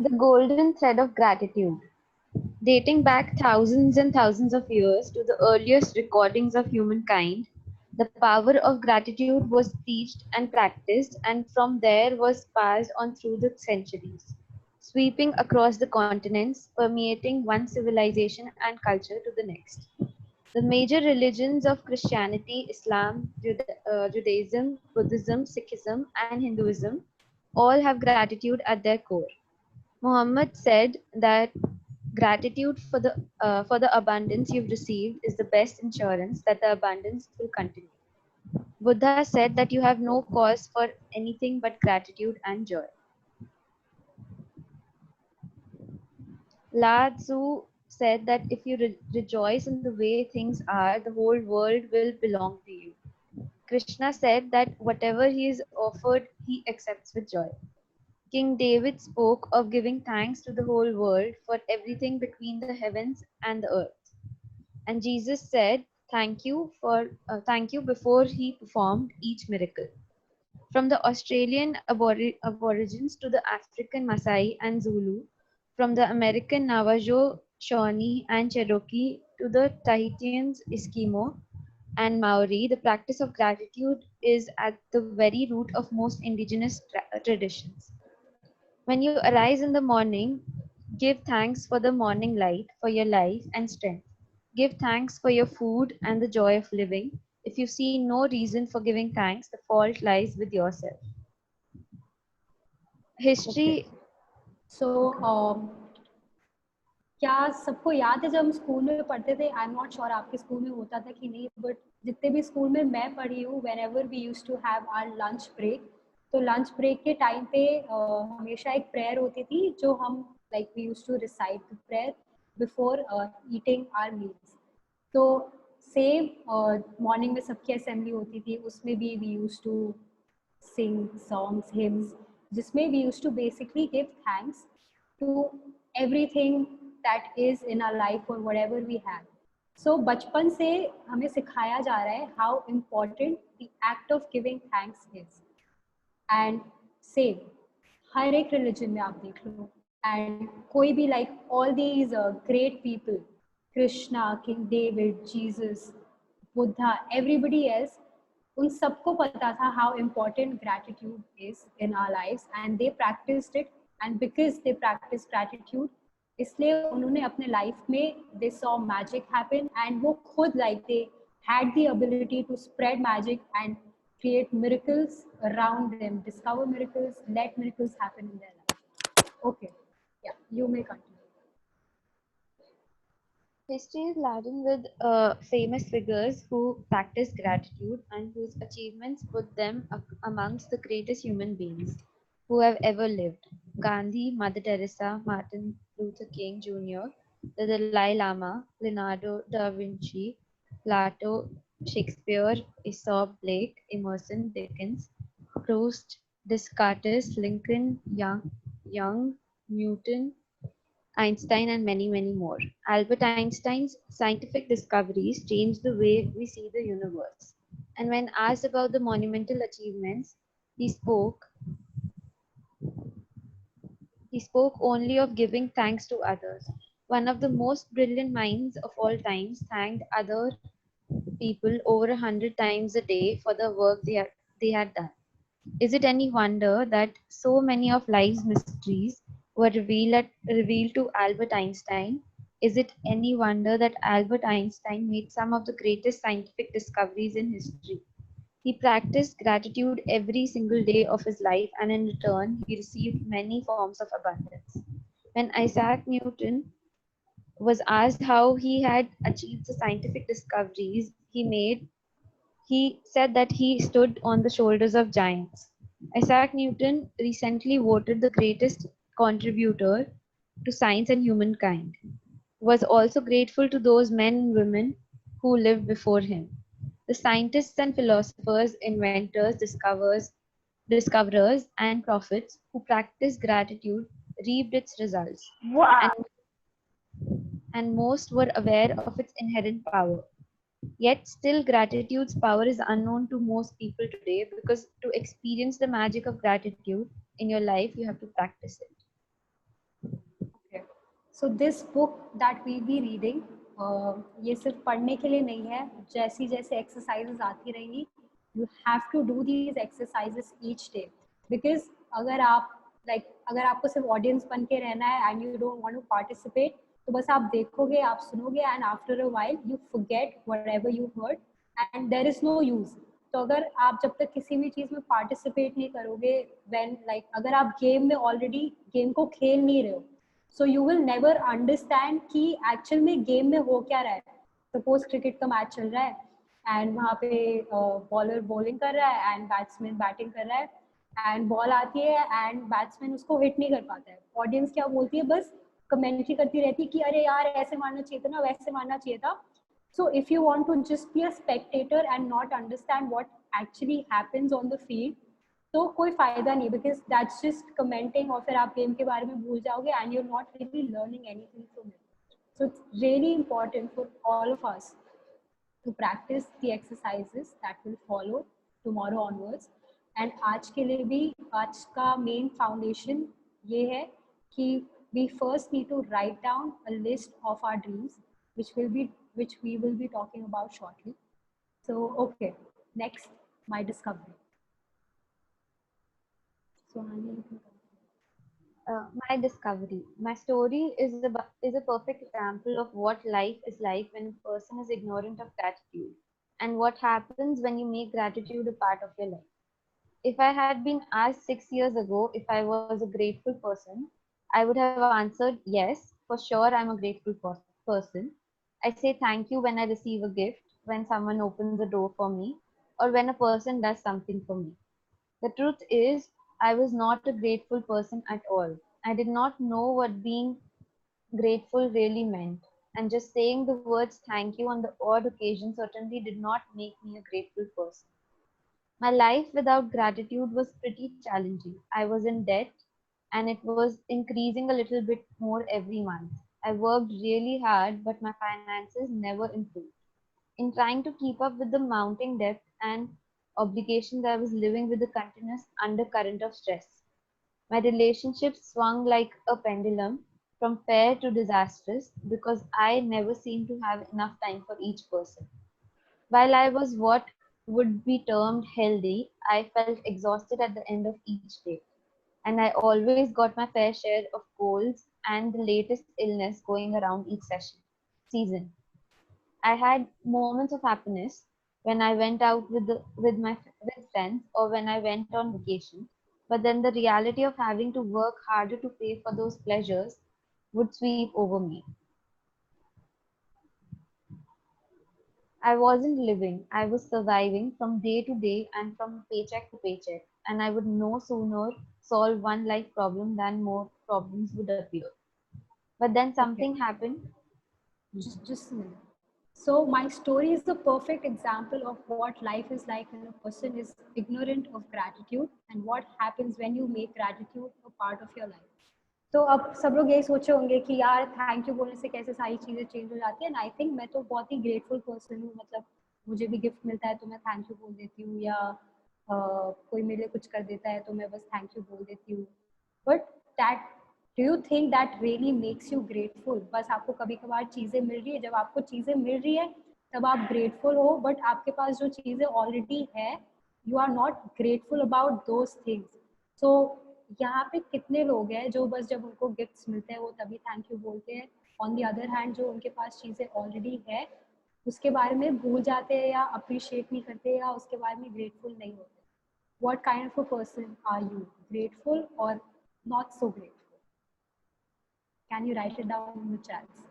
The golden thread of gratitude. Dating back thousands and thousands of years to the earliest recordings of humankind, the power of gratitude was teached and practiced, and from there was passed on through the centuries, sweeping across the continents, permeating one civilization and culture to the next. The major religions of Christianity, Islam, Judaism, Buddhism, Sikhism, and Hinduism all have gratitude at their core. Muhammad said that gratitude for the abundance you've received is the best insurance that the abundance will continue. Buddha said that you have no cause for anything but gratitude and joy. Lao Tzu said that if you rejoice in the way things are, the whole world will belong to you. Krishna said that whatever he is offered, he accepts with joy. King David spoke of giving thanks to the whole world for everything between the heavens and the earth. And Jesus said, thank you before he performed each miracle. From the Australian Aborigines to the African Maasai and Zulu, from the American Navajo, Shawnee, and Cherokee to the Tahitians, Eskimo, and Maori, the practice of gratitude is at the very root of most indigenous traditions. When you arise in the morning, give thanks for the morning light, for your life and strength. Give thanks for your food and the joy of living. If you see no reason for giving thanks, the fault lies with yourself. History. So, क्या सबको याद है जब हम school में पढ़ते थे? I am not sure आपके स्कूल में होता था कि नहीं, बट जितने भी स्कूल में मैं पढ़ी हूँ, whenever we use to have our lunch break, तो लंच ब्रेक के टाइम पे हमेशा एक प्रेयर होती थी जो हम like we use to recite the prayer before eating our meals. तो सेम मॉर्निंग में सबकी असेंबली होती थी, उसमें भी we use to sing songs, hymns, जिसमें we use to basically give thanks to everything that is in our life or whatever we have. So बचपन से हमें सिखाया जा रहा है how important the act of giving thanks is. And same हर एक religion में आप देख लो, and कोई भी like all these great people, Krishna, King David, Jesus, Buddha, everybody else, उन सबको पता था how important gratitude is in our lives, and they practiced it, and because they practiced gratitude, इसलिए उन्होंने अपने लाइफ में they saw magic happen, and वो खुद like they had the ability to spread magic and create miracles around them, discover miracles, let miracles happen in their life. Okay, yeah, you may continue. History is laden with famous figures who practiced gratitude and whose achievements put them amongst the greatest human beings who have ever lived. Gandhi, Mother Teresa, Martin Luther King Jr., the Dalai Lama, Leonardo da Vinci, Plato, Shakespeare, Aesop, Blake, Emerson, Dickens, Proust, Descartes, Lincoln, Young, Newton, Einstein, and many, many more. Albert Einstein's scientific discoveries changed the way we see the universe. And when asked about the monumental achievements, he spoke he spoke only of giving thanks to others. One of the most brilliant minds of all times thanked other people over 100 times a day for the work they had done. Is it any wonder that so many of life's mysteries were revealed to Albert Einstein? Is it any wonder that Albert Einstein made some of the greatest scientific discoveries in history? He practiced gratitude every single day of his life, and in return, he received many forms of abundance. When Isaac Newton was asked how he had achieved the scientific discoveries he made, he said that he stood on the shoulders of giants. Isaac Newton recently voted the greatest contributor to science and humankind, was also grateful to those men and women who lived before him. The scientists and philosophers, inventors, discoverers, and prophets who practiced gratitude reaped its results, Wow. and most were aware of its inherent power. Yet still gratitude's power is unknown to most people today, because to experience the magic of gratitude in your life, you have to practice it. Okay. So this book that we'll be reading, ये सिर्फ पढ़ने के लिए नहीं है. जैसी जैसे exercises आती रहेंगी, you have to do these exercises each day. Because अगर आपको सिर्फ audience बन के रहना है and you don't want to participate, तो बस आप देखोगे, आप सुनोगे, and after a while you forget whatever you heard and there is no use. तो अगर आप जब तक किसी भी चीज़ में participate नहीं करोगे, अगर आप गेम में ऑलरेडी गेम को खेल नहीं रहे हो, सो यू विल नेवर अंडरस्टैंड कि एक्चुअल में गेम में हो क्या रहा है. सपोज क्रिकेट का मैच चल रहा है एंड वहाँ पे बॉलर बॉलिंग कर रहा है एंड बैट्समैन बैटिंग कर रहा है एंड बॉल आती है एंड बैट्समैन उसको हिट नहीं कर पाता है. ऑडियंस क्या बोलती है, बस कमेंट्री करती रहती है कि अरे यार ऐसे मारना चाहिए था ना, वैसे मारना चाहिए था. So if you want to just be a spectator and not understand what actually happens on the field, तो कोई फायदा नहीं, because that's just commenting और फिर आप गेम के बारे में भूल जाओगे and you're not really learning anything from it. So it's really important for all of us to practice the exercises that will follow tomorrow onwards. And आज के लिए भी आज का main foundation ये है कि we first need to write down a list of our dreams, which we will be talking about shortly. So okay, next, my discovery. So My discovery. My story is a perfect example of what life is like when a person is ignorant of gratitude, and what happens when you make gratitude a part of your life. If I had been asked 6 years ago if I was a grateful person, I would have answered yes, for sure I'm a grateful person. I say thank you when I receive a gift, when someone opens a door for me, or when a person does something for me. The truth is, I was not a grateful person at all. I did not know what being grateful really meant, and just saying the words thank you on the odd occasion certainly did not make me a grateful person. My life without gratitude was pretty challenging. I was in debt, and it was increasing a little bit more every month. I worked really hard, but my finances never improved. In trying to keep up with the mounting debt and obligations, I was living with a continuous undercurrent of stress. My relationships swung like a pendulum from fair to disastrous because I never seemed to have enough time for each person. While I was what would be termed healthy, I felt exhausted at the end of each day. And I always got my fair share of colds and the latest illness going around each season. I had moments of happiness when I went out with friends or when I went on vacation. But then the reality of having to work harder to pay for those pleasures would sweep over me. I wasn't living, I was surviving from day to day and from paycheck to paycheck, and I would no sooner solve one life problem than more problems would appear. But then Okay. something happened. Just a minute. So my story is the perfect example of what life is like when a person is ignorant of gratitude and what happens when you make gratitude a part of your life. तो अब सब लोग यही सोचे होंगे कि यार thank you बोलने से कैसे सारी चीज़ें चेंज हो जाती है एंड आई थिंक मैं तो बहुत ही ग्रेटफुल पर्सन हूँ मतलब मुझे भी गिफ्ट मिलता है तो मैं थैंक यू बोल देती हूँ या कोई मेरे लिए कुछ कर देता है तो मैं बस थैंक यू बोल देती हूँ but that do you think that really makes you grateful बस आपको कभी कभार चीज़ें मिल रही है जब आपको चीज़ें मिल रही है तब आप ग्रेटफुल हो बट आपके पास जो चीज़ें ऑलरेडी है you are not grateful about those things so यहाँ पे कितने लोग हैं जो बस जब उनको गिफ्ट्स मिलते हैं वो तभी थैंक यू बोलते हैं ऑन दी अदर हैंड जो उनके पास चीज़ें ऑलरेडी है उसके बारे में भूल जाते हैं या अप्रिशिएट नहीं करते या उसके बारे में ग्रेटफुल नहीं होते what kind of a person are you grateful or not so grateful can you write it down in the chats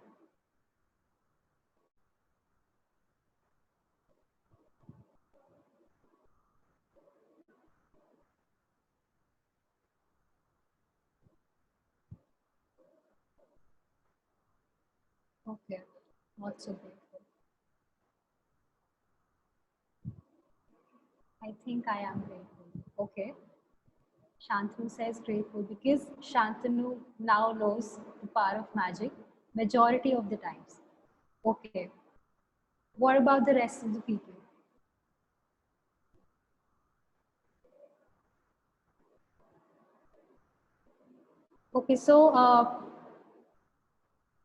okay not so grateful I think I am grateful okay Shantanu says grateful because Shantanu now knows the power of magic majority of the times okay what about the rest of the people okay so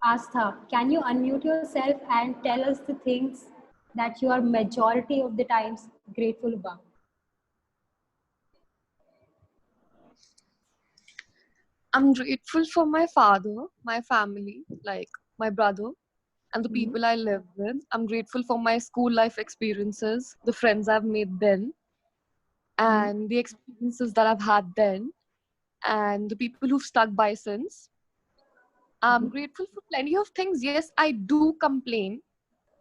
Astha, can you unmute yourself and tell us the things that you are majority of the times grateful about? I'm grateful for my father, my family, like my brother, and the people I live with. I'm grateful for my school life experiences, the friends I've made then, and the experiences that I've had then, and the people who've stuck by since. I'm grateful for plenty of things. Yes, I do complain.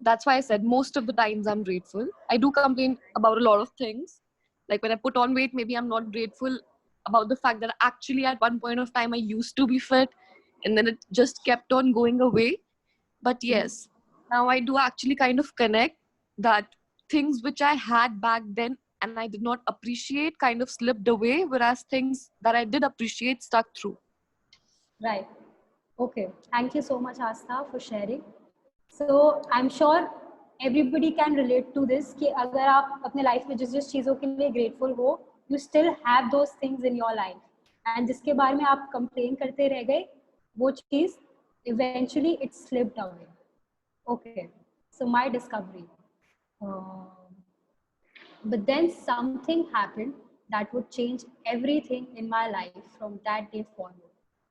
That's why I said most of the times I'm grateful. I do complain about a lot of things. Like when I put on weight, maybe I'm not grateful about the fact that actually at one point of time I used to be fit and then it just kept on going away. But yes, now I do actually kind of connect that things which I had back then and I did not appreciate kind of slipped away, whereas things that I did appreciate stuck through. Right. Okay. Thank you so much, Astha, for sharing. So I'm sure everybody can relate to this कि अगर आप अपने life में जिस जिस चीज़ों के लिए ग्रेटफुल हो you still have those things in your life and जिसके बारे में आप कंप्लेन करते रह गए वो चीज़ eventually it slipped away. Okay. So my discovery. But then something happened that would change everything in my life from that day forward.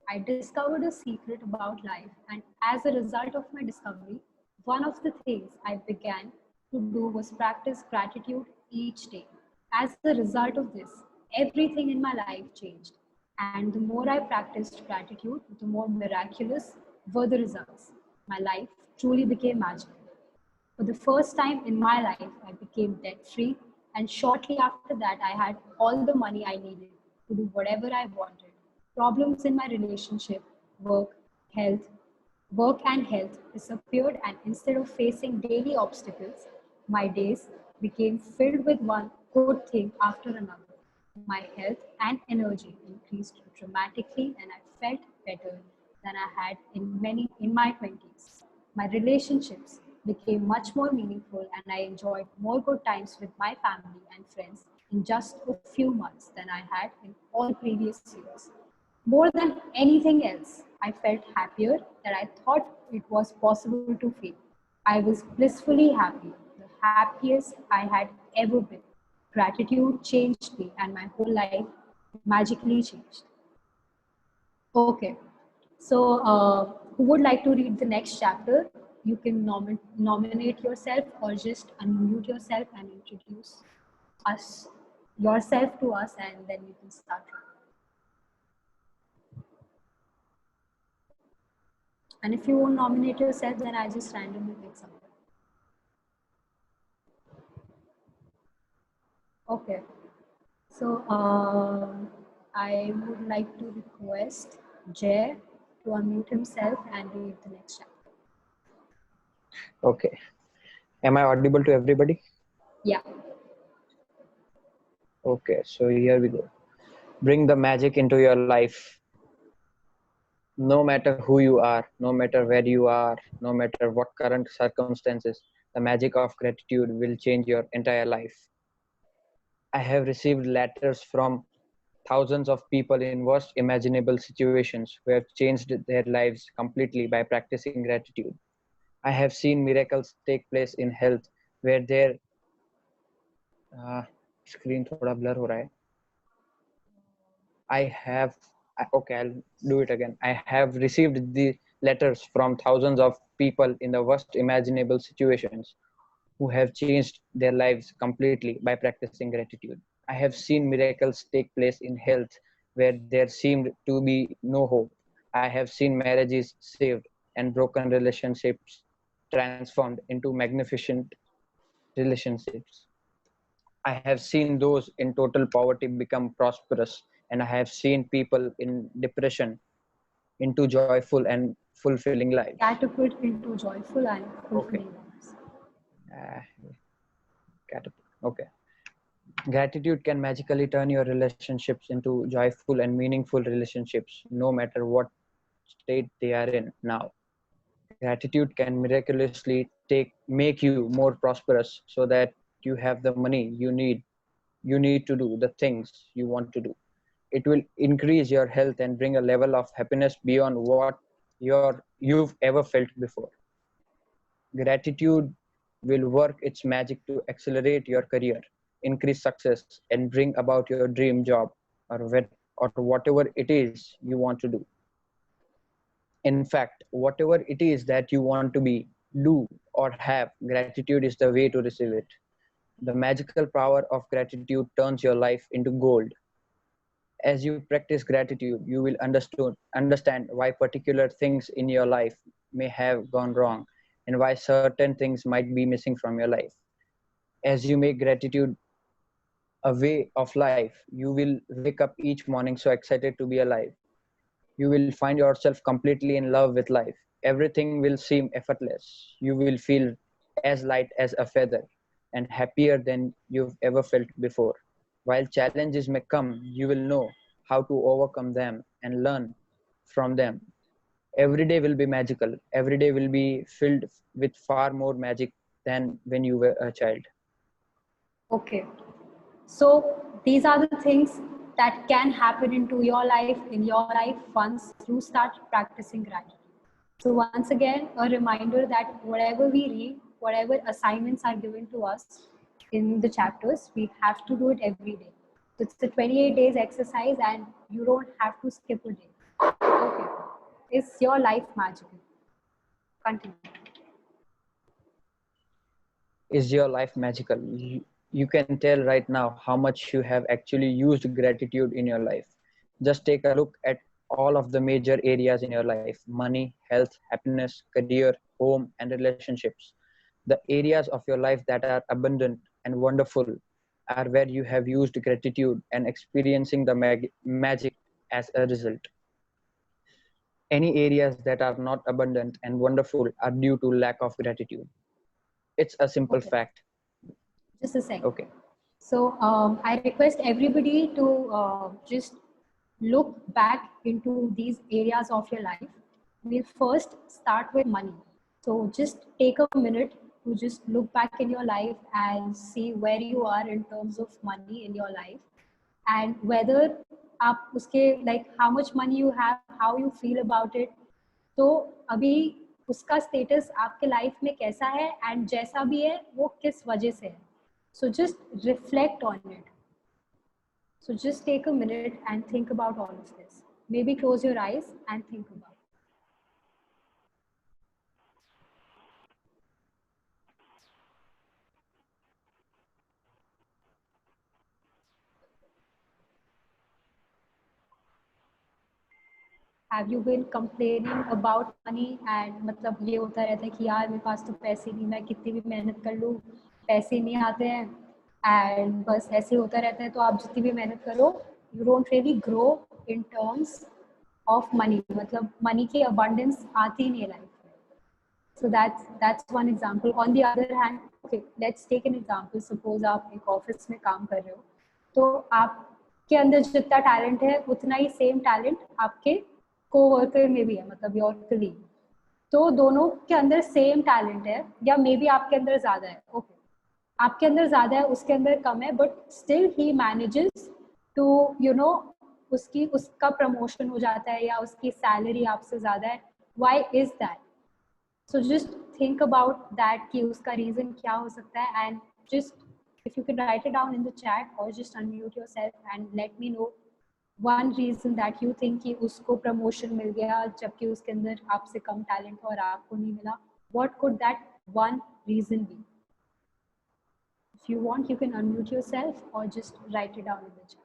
I discovered a secret about life, and as a result of my discovery, one of the things I began to do was practice gratitude each day. As a result of this, everything in my life changed. And the more I practiced gratitude, the more miraculous were the results. My life truly became magical. For the first time in my life, I became debt free, and shortly after that, I had all the money I needed to do whatever I wanted. Problems in my relationship, work, health, work and health disappeared, and instead of facing daily obstacles, my days became filled with one good thing after another. My health and energy increased dramatically, and I felt better than I had in my 20s. My relationships became much more meaningful, and I enjoyed more good times with my family and friends in just a few months than I had in all previous years. More than anything else, I felt happier that I thought it was possible to feel. I was blissfully happy, the happiest I had ever been. Gratitude changed me, and my whole life magically changed. Okay, so who would like to read the next chapter? you can nominate yourself or just unmute yourself and introduce yourself to us, and then we can start. And if you won't nominate yourself, then I just randomly pick someone. Okay. So I would like to request Jay to unmute himself and read the next chapter. Okay. Am I audible to everybody? Yeah. Okay, so here we go. Bring the magic into your life. No matter who you are, no matter where you are, no matter what current circumstances, the magic of gratitude will change your entire life. I have received letters from thousands of people in worst imaginable situations who have changed their lives completely by practicing gratitude. I have seen miracles take place in health where their screen थोड़ा blur हो रहा है. Okay, I'll do it again. I have received the letters from thousands of people in the worst imaginable situations who have changed their lives completely by practicing gratitude. I have seen miracles take place in health where there seemed to be no hope. I have seen marriages saved and broken relationships transformed into magnificent relationships. I have seen those in total poverty become prosperous, and I have seen people in depression into joyful and fulfilling lives. Catapult into joyful and fulfilling lives. Okay. Gratitude can magically turn your relationships into joyful and meaningful relationships, no matter what state they are in now. Gratitude can miraculously make you more prosperous so that you have the money you need to do the things you want to do. It will increase your health and bring a level of happiness beyond what you've ever felt before. Gratitude will work its magic to accelerate your career, increase success, and bring about your dream job or whatever it is you want to do. In fact, whatever it is that you want to be, do, or have, gratitude is the way to receive it. The magical power of gratitude turns your life into gold. As you practice gratitude, you will understand why particular things in your life may have gone wrong and why certain things might be missing from your life. As you make gratitude a way of life, you will wake up each morning so excited to be alive. You will find yourself completely in love with life. Everything will seem effortless. You will feel as light as a feather and happier than you've ever felt before. While challenges may come, you will know how to overcome them and learn from them. Every day will be magical. Every day will be filled with far more magic than when you were a child. Okay. So these are the things that can happen in your life once you start practicing gratitude. So once again, a reminder that whatever we read, whatever assignments are given to us in the chapters, we have to do it every day. So it's a 28 days exercise and you don't have to skip a day. Okay. Is your life magical? Continue. Is your life magical? You can tell right now how much you have actually used gratitude in your life. Just take a look at all of the major areas in your life: money, health, happiness, career, home, and relationships. The areas of your life that are abundant and wonderful are where you have used gratitude and experiencing the magic as a result. Any areas that are not abundant and wonderful are due to lack of gratitude. It's a simple fact. Just a second. Okay. So I request everybody to just look back into these areas of your life. We'll first start with money. So just take a minute to just look back in your life and see where you are in terms of money in your life, and whether आप उसके like how much money you have, how you feel about it. तो अभी उसका status आपके life में कैसा है and जैसा भी है वो किस वजह से है. So just reflect on it. So just take a minute and think about all of this. Maybe close your eyes and think about it. Have you been complaining about money and मतलब ये होता रहता है कि यार मेरे पास तो पैसे नहीं, मैं कितनी भी मेहनत कर लूँ पैसे नहीं आते हैं एंड बस ऐसे होता रहता है. तो आप जितनी भी मेहनत करो you don't really grow in terms of money, मतलब मनी की अबंडेंस आती नहीं है लाइफ में. So that's one example. On the other hand, okay, let's take an example. Suppose आप एक ऑफिस में काम कर रहे हो, तो आपके अंदर जितना टैलेंट है उतना ही सेम टैलेंट आपके कोवर्कर में भी है, मतलब योर कलीग. तो दोनों के अंदर सेम टैलेंट है या मे बी आपके अंदर ज़्यादा है. ओके, आपके अंदर ज़्यादा है, उसके अंदर कम है, but still he manages to उसका प्रमोशन हो जाता है या उसकी सैलरी आपसे ज़्यादा है. Why is that? So just think about that कि उसका reason क्या हो सकता है, and just if you can write it down in the chat or just unmute yourself and let me know one reason that you think कि उसको promotion मिल गया जबकि उसके अंदर आपसे कम talent और आपको नहीं मिला. What could that one reason be? If you want, you can unmute yourself or just write it down in the chat.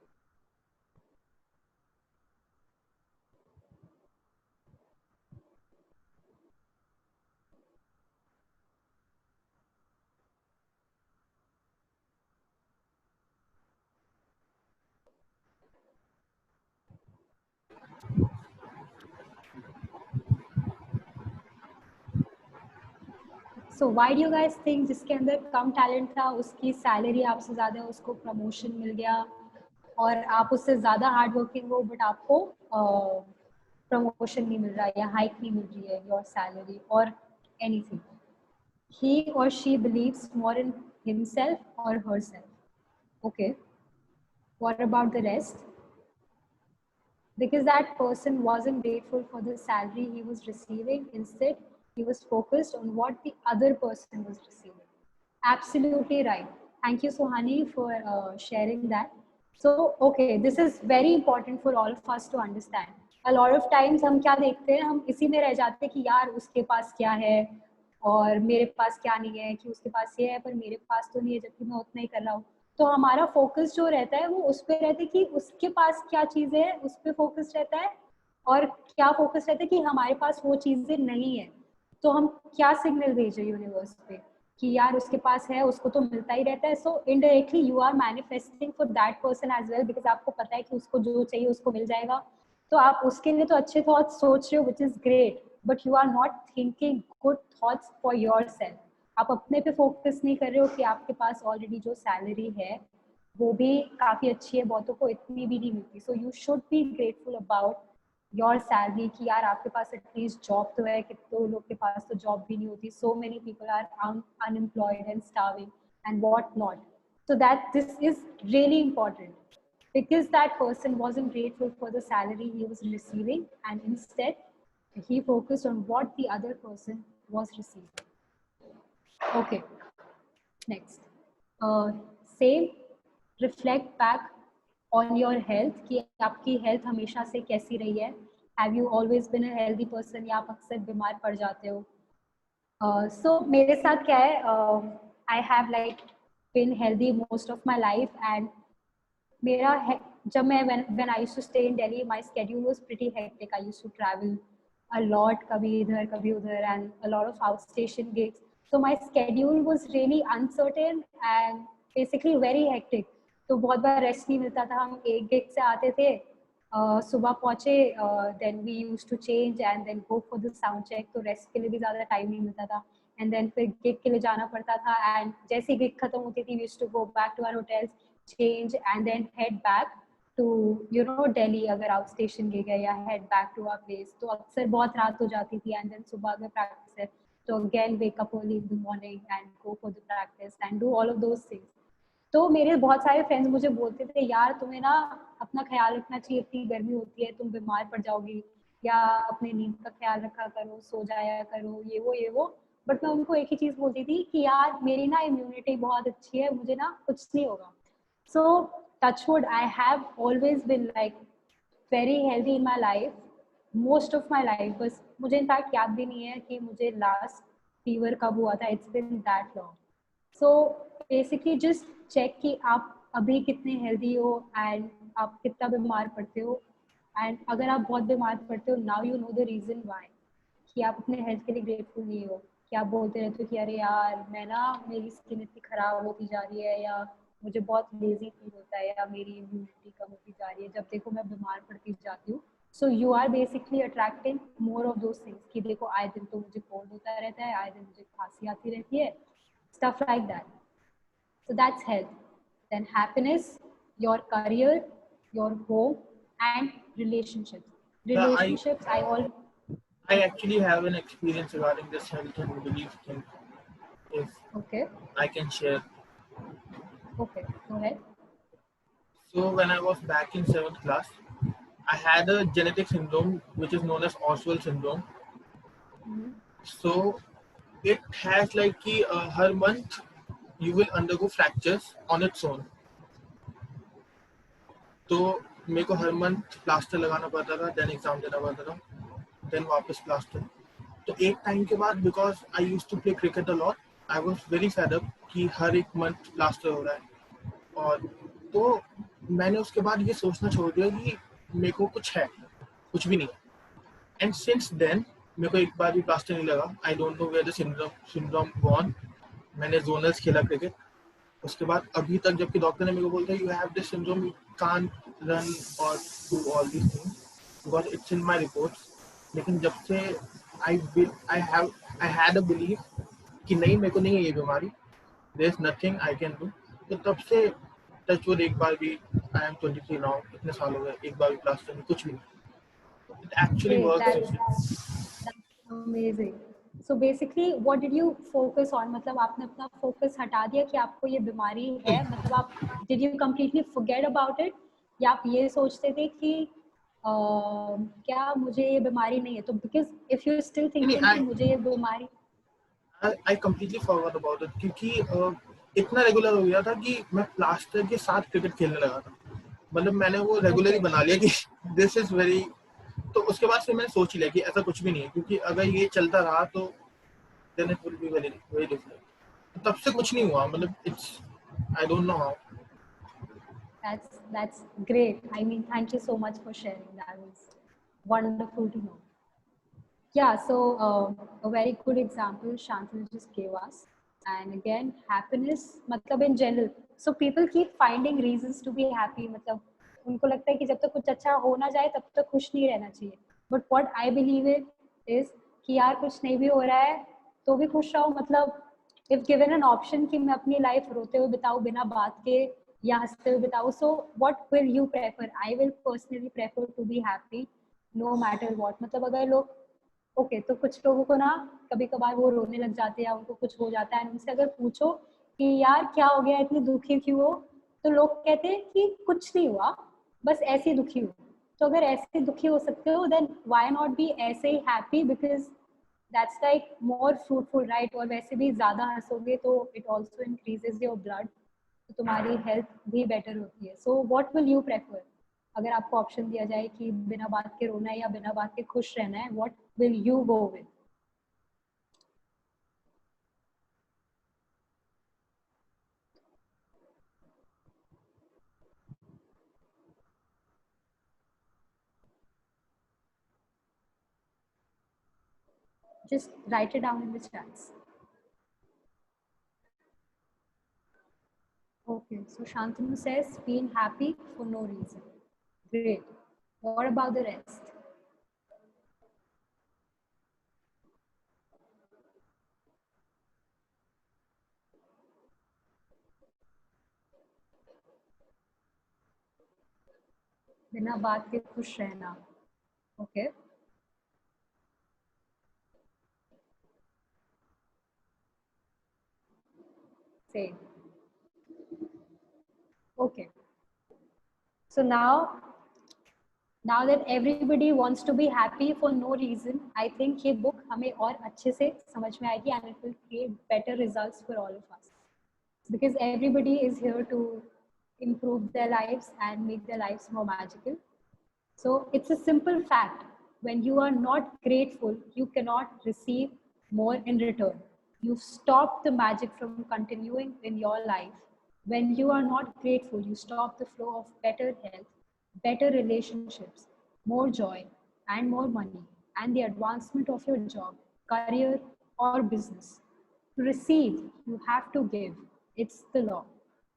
So why do you guys think जिसके अंदर कम टैलेंट था उसकी सैलरी आपसे ज़्यादा है, उसको प्रमोशन मिल गया, और आप उससे ज़्यादा हार्ड वर्किंग हो बट आपको प्रमोशन नहीं मिल रहा है या हाइक नहीं मिल रही है योर सैलरी और anything? He or she believes more in himself or herself. Okay, what about the rest? Because that person wasn't grateful for the salary he was receiving. Instead, he was focused on what the other person was receiving. Absolutely right. Thank you, Sohani, for sharing that. So, okay, this is very important for all of us to understand. A lot of times हम क्या देखते हैं, हम इसी में रह जाते हैं कि यार उसके पास क्या है और मेरे पास क्या नहीं है, कि उसके पास ये है पर मेरे पास तो नहीं है जबकि मैं उतना ही कर रहा हूँ. तो हमारा फोकस जो रहता है वो उस पर रहता है कि उसके पास क्या चीज़ें हैं, उस पर फोकस रहता है, और क्या फोकस रहता है कि हमारे पास वो चीज़ें नहीं है. तो हम क्या सिग्नल भेजें यूनिवर्स पे कि यार उसके पास है, उसको तो मिलता ही रहता है. So indirectly you are manifesting for that person as well, because आपको पता है कि उसको जो चाहिए उसको मिल जाएगा. तो आप उसके लिए तो अच्छे थॉट्स सोच रहे हो, which is great, but you are not thinking good thoughts for yourself. आप अपने पे फोकस नहीं कर रहे हो कि आपके पास ऑलरेडी जो सैलरी है वो भी काफ़ी अच्छी है, बहुतों को इतनी भी नहीं मिलती. So you should be grateful about your salary कि यार आपके पास एटलीस्ट जॉब तो है. कितने लोग के पास तो जॉब भी नहीं होती. So many people are unemployed and starving and what not. So that this is really important, because that person wasn't grateful for the salary he was receiving, and instead he focused on what the other person was receiving. Okay, next. Same, reflect back on your health कि आपकी health हमेशा से कैसी रही है. Have you always been a healthy person या आप अक्सर बीमार पड़ जाते हो? So मेरे साथ क्या है, I have like been healthy most of my life, and मेरा जब मैं when I used to stay in Delhi, my schedule was pretty hectic. I used to travel a lot, कभी इधर कभी उधर, and a lot of outstation gigs. So my schedule was really uncertain and basically very hectic. तो बहुत बार rest नहीं मिलता था. हम एक गिग से आते थे, सुबह पहुँचे, then we used to change and then go for the sound check. तो रेस्ट के लिए भी ज़्यादा टाइम नहीं मिलता था. And then फिर गिग के लिए जाना पड़ता था, and जैसे गिग खत्म होती थी we used to go back to our hotels, change and then head back to Delhi अगर आउट स्टेशन गए या head back to our place. तो अक्सर बहुत रात हो जाती थी, and then सुबह अगर practice है तो again wake up early in the morning and go for the practice and do all of those things. तो मेरे बहुत सारे फ्रेंड्स मुझे बोलते थे यार तुम्हें ना अपना ख्याल रखना चाहिए, इतनी गर्मी होती है तुम बीमार पड़ जाओगी, या अपने नींद का ख्याल रखा करो, सो जाया करो, ये वो. बट मैं उनको एक ही चीज़ बोलती थी कि यार मेरी ना इम्यूनिटी बहुत अच्छी है, मुझे ना कुछ नहीं होगा. So touch wood, I have always been like very healthy in my life, most of my life. बस मुझे इनफैक्ट याद भी नहीं है कि मुझे लास्ट फीवर कब हुआ था. It's been that long. So basically just check कि आप अभी कितने हेल्दी हो एंड आप कितना बीमार पड़ते हो, एंड अगर आप बहुत बीमार पड़ते हो, now you know the reason why, कि आप अपने हेल्थ के लिए ग्रेटफुल नहीं हो, कि आप बोलते रहते हो कि अरे यार मैं ना, मेरी स्किन इतनी खराब होती जा रही है, या मुझे बहुत लेजी फील होता है, या मेरी इम्यूनिटी कम होती जा रही है, जब देखो मैं बीमार पड़ती जाती हूँ. So you are basically attracting more of those things, कि देखो आए दिन तो मुझे कोल्ड होता रहता है, आए दिन मुझे खांसी आती रहती है, stuff like that. So that's health. Then happiness, your career, your home, and relationships. Yeah, Relationships, I actually have an experience regarding this health and belief thing. If okay, I can share. okay, go ahead. So when I was back in 7th class, I had a genetic syndrome which is known as Oswald syndrome. Mhm. So it has like कि हर month you will undergo fractures on its own. तो मेरे को हर month plaster लगाना पड़ता था, then exam देना पड़ता था, देन वापस प्लास्टर. तो एक टाइम के बाद, because I used to play cricket a lot, I was very fed up कि हर एक मंथ प्लास्टर हो रहा है. और तो मैंने उसके बाद ये सोचना छोड़ दिया कि मेरे को कुछ है, कुछ भी नहीं. एंड सिंस देन मेरे को एक बार भी प्लास्टर नहीं लगा. I don't know where the syndrome gone. मैंने जोनल्स खेला क्रिकेट, उसके बाद अभी तक, जबकि डॉक्टर ने मेरे को बोलता है you have this syndrome, you can't run or do all these things because it's in my reports. लेकिन जब से आई हैड अ बिलीफ कि नहीं, मेरे को नहीं है ये बीमारी, there is nothing I can do, तो तब से टचवुड एक बार भी, आई एम 23 नाउ, इतने साल हो गए, एक बार भी प्लास्टर नहीं, कुछ भी नहीं. It actually Great, works. that's amazing. So basically, what did you focus on? मतलब आपने अपना फोकस हटा दिया कि आपको ये बीमारी है, मतलब आप did you completely forget about it, या आप ये सोचते थे कि क्या मुझे ये बीमारी नहीं है, तो because if you still thinking कि मुझे ये बीमारी. I completely forgot about it क्योंकि इतना रेगुलर हो गया था कि मैं प्लास्टर के साथ क्रिकेट खेलने लगा था. मतलब मैंने वो रेगुलरली बना लिया कि दिस इज वेरी. तो उसके बाद फिर मैंने सोच लिया कि ऐसा कुछ भी नहीं है, क्योंकि अगर ये चलता रहा तो then it will be very very different. तब से कुछ नहीं हुआ, मतलब it's, I don't know how. That's great. I mean, thank you so much for sharing. That was wonderful to know. Yeah, so a very good example Shantanu just gave us. And again, happiness, मतलब in general. So people keep finding reasons to be happy. मतलब उनको लगता है कि जब तक कुछ अच्छा हो ना जाए तब तक खुश नहीं रहना चाहिए. But what I believe it is कि यार कुछ नहीं भी हो रहा है तो भी खुश रहो. मतलब if given an option कि मैं अपनी लाइफ रोते हुए बिताऊं बिना बात के या हंसते हुए बिताऊं, so what will you prefer? I will personally prefer to be happy no matter what. मतलब अगर लोग ओके तो कुछ लोगों को ना कभी कभार वो रोने लग जाते हैं या उनको कुछ हो जाता है, उनसे अगर पूछो कि यार क्या हो गया, इतनी दुखी क्यों हो, तो लोग कहते हैं कि कुछ नहीं हुआ, बस ऐसे ही दुखी हो. तो अगर ऐसे दुखी हो सकते हो, देन व्हाई नॉट बी ऐसे ही happy, because that's like more fruitful, right? और वैसे भी ज्यादा हंसोगे तो it also increases your blood, तो तुम्हारी हेल्थ भी बेटर होती है. So what will you prefer? अगर आपको ऑप्शन दिया जाए कि बिना बात के रोना है या बिना बात के खुश रहना है, what will you go with? Just write it down in the chats. Okay, so Shantanu says being happy for no reason. Great. What about the rest? बिना बात के खुश रहना. Okay. Same. Okay. So now that everybody wants to be happy for no reason, I think ये book हमें और अच्छे से समझ में आएगी, and it will create better results for all of us, because everybody is here to improve their lives and make their lives more magical. So it's a simple fact. When you are not grateful, you cannot receive more in return. You stop the magic from continuing in your life. When you are not grateful, you stop the flow of better health, better relationships, more joy, and more money, and the advancement of your job, career, or business. To receive, you have to give. It's the law.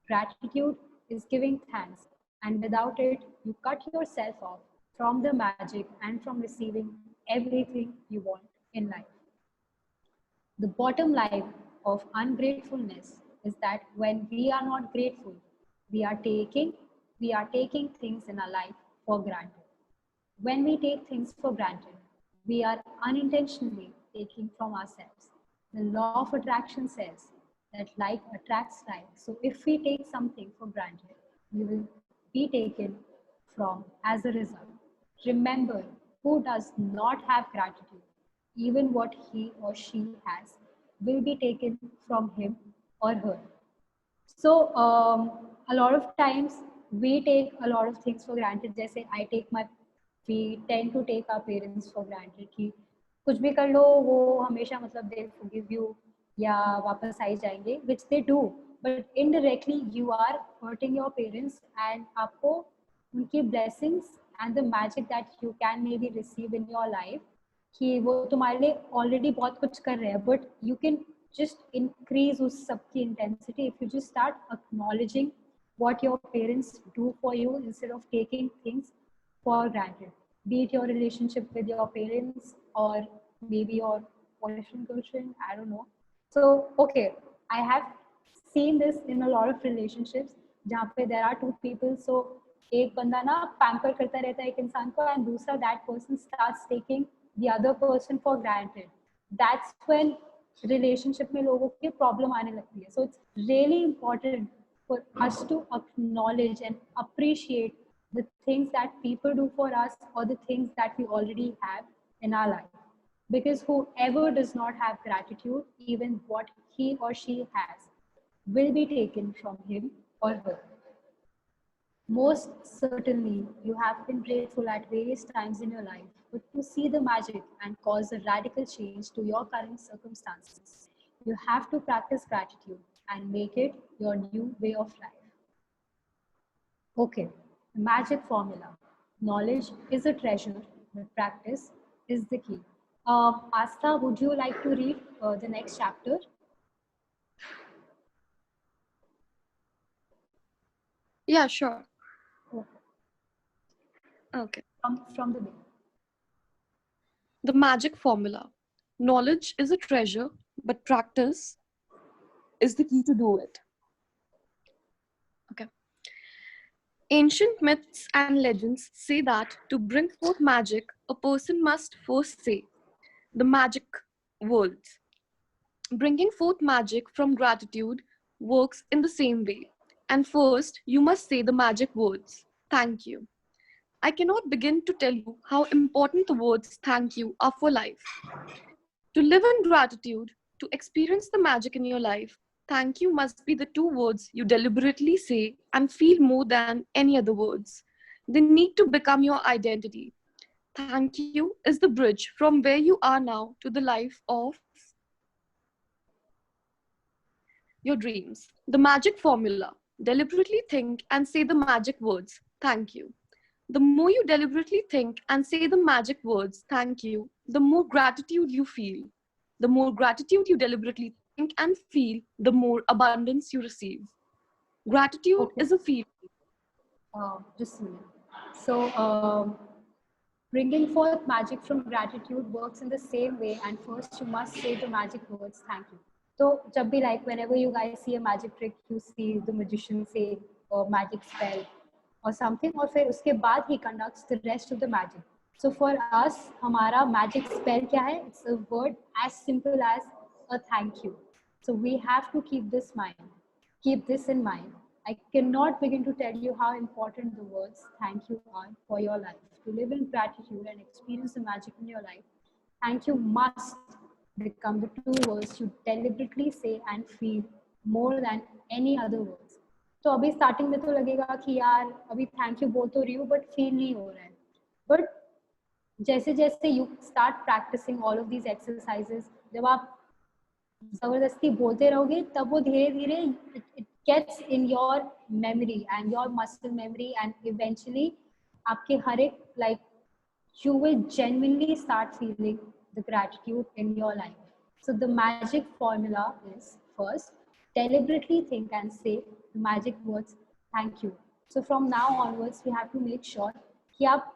Gratitude is giving thanks, and without it, you cut yourself off from the magic and from receiving everything you want in life. The bottom line of ungratefulness is that when we are not grateful, we are taking we are taking things in our life for granted. When we take things for granted, we are unintentionally taking from ourselves. The law of attraction says that like attracts like. So if we take something for granted, we will be taken from as a result. Remember, who does not have gratitude, even what he or she has, will be taken from him or her. So a lot of times we take a lot of things for granted. जैसे we tend to take our parents for granted कि कुछ भी कर लो वो हमेशा मतलब they'll forgive you या वापस आ ही जाएंगे, which they do, but indirectly you are hurting your parents and आपको उनकी blessings and the magic that you can maybe receive in your life कि वो तुम्हारे लिए ऑलरेडी बहुत कुछ कर रहे हैं, but you can just increase उस सबकी intensity if you just start acknowledging what your parents do for you instead of taking things for granted, be it your relationship with your parents or maybe your boyfriend girlfriend, I don't know. So okay, I have seen this in a lot of relationships जहाँ पे there are two people, so एक बंदा ना pamper करता रहता है एक इंसान को and दूसरा that person starts taking the other person for granted. That's when relationship में लोगों की problem आने लगती है. So it's really important for us to acknowledge and appreciate the things that people do for us or the things that we already have in our life. Because whoever does not have gratitude, even what he or she has, will be taken from him or her. Most certainly, you have been grateful at various times in your life, but to see the magic and cause a radical change to your current circumstances, you have to practice gratitude and make it your new way of life. Okay, magic formula. Knowledge is a treasure, but practice is the key. Asta, would you like to read the next chapter? Yeah, sure. Okay. From the beginning. The magic formula. Knowledge is a treasure, but practice is the key to do it. Okay. Ancient myths and legends say that to bring forth magic, a person must first say the magic words. Bringing forth magic from gratitude works in the same way. And first, you must say the magic words. Thank you. I cannot begin to tell you how important the words thank you are for life. To live in gratitude, to experience the magic in your life, thank you must be the two words you deliberately say and feel more than any other words. They need to become your identity. Thank you is the bridge from where you are now to the life of your dreams. The magic formula. Deliberately think and say the magic words. Thank you. The more you deliberately think and say the magic words, thank you, the more gratitude you feel. The more gratitude you deliberately think and feel, the more abundance you receive. Gratitude is a feeling. Just a minute. So, bringing forth magic from gratitude works in the same way, and first you must say the magic words, thank you. So, jab bhi, like whenever you guys see a magic trick, you see the magician say a magic spell or something, और फिर उसके बाद he conducts the rest of the magic. So for us, हमारा magic spell क्या है? It's a word as simple as a thank you. So we have to keep this in mind. I cannot begin to tell you how important the words thank you are for your life. To live in gratitude and experience the magic in your life, thank you must become the two words you deliberately say and feel more than any other words. तो अभी starting में तो लगेगा कि यार अभी thank you बोल तो रही हूँ बट फील नहीं हो रहा है, बट जैसे जैसे you start practicing all of these exercises, जब आप जबरदस्ती बोलते रहोगे तब वो धीरे धीरे it gets in your memory and your muscle memory and eventually आपके हर एक like you will genuinely start feeling the gratitude in your life. So the magic formula is, first, deliberately think and say the magic words thank you. So from now onwards, we have to make sure कि आप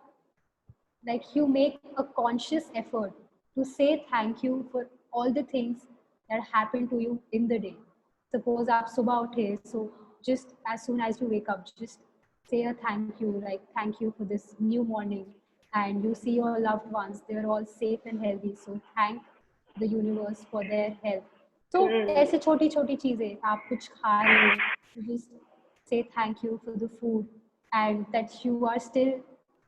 you make a conscious effort to say thank you for all the things that happen to you in the day. Suppose आप सुबह उठे, so just as soon as you wake up, just say a thank you, like thank you for this new morning, and you see your loved ones, they're all safe and healthy, so thank the universe for their health. So ऐसे छोटी छोटी चीजें, आप कुछ खा रहे हो, just say thank you for the food, and that you are still,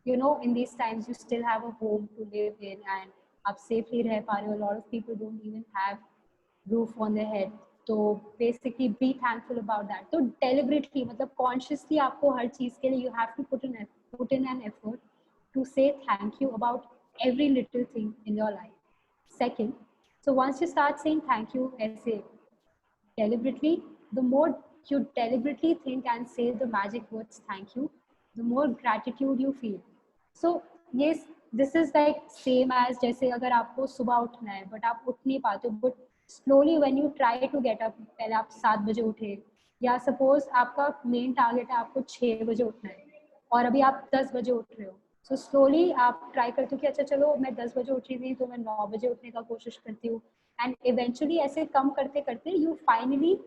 you know, in these times you still have a home to live in and आप safely रह पा रहे हो. A lot of people don't even have roof on their head. तो basically be thankful about that. तो deliberately, मतलब consciously आपको हर चीज के लिए you have to put in an effort to say thank you about every little thing in your life. Second, so once you start saying thank you ऐसे deliberately, the more you deliberately think and say the magic words thank you, the more gratitude you feel. So yes, this is like same as जैसे अगर आपको सुबह उठना है but आप उठ नहीं पाते, but slowly when you try to get up, पहले आप 7 बजे उठे, या suppose आपका main target है आपको 6 बजे उठना है और अभी आप 10 बजे उठ रहे हो, so slowly आप try करते हो कि अच्छा चलो मैं 10 बजे उठ रही थी तो मैं 9 बजे उठने का कोशिश करती हूँ, and eventually ऐसे कम करते करते you finally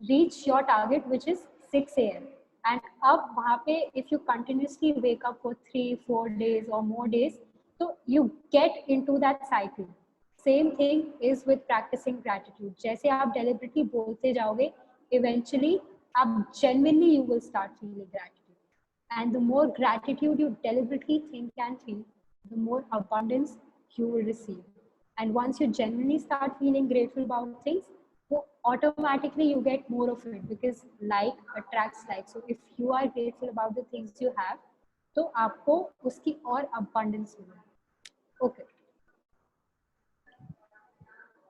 reach your target which is 6 a.m. and अब वहाँ पे if you continuously wake up for 3-4 days or more days, so you get into that cycle. Same thing is with practicing gratitude. जैसे आप deliberately बोलते जाओगे, eventually आप genuinely you will start feeling gratitude, and the more gratitude you deliberately think and feel, the more abundance you will receive. And once you genuinely start feeling grateful about things, so automatically you get more of it because like attracts like. So if you are grateful about the things you have, तो आपको उसकी और abundance मिलेगी. Okay.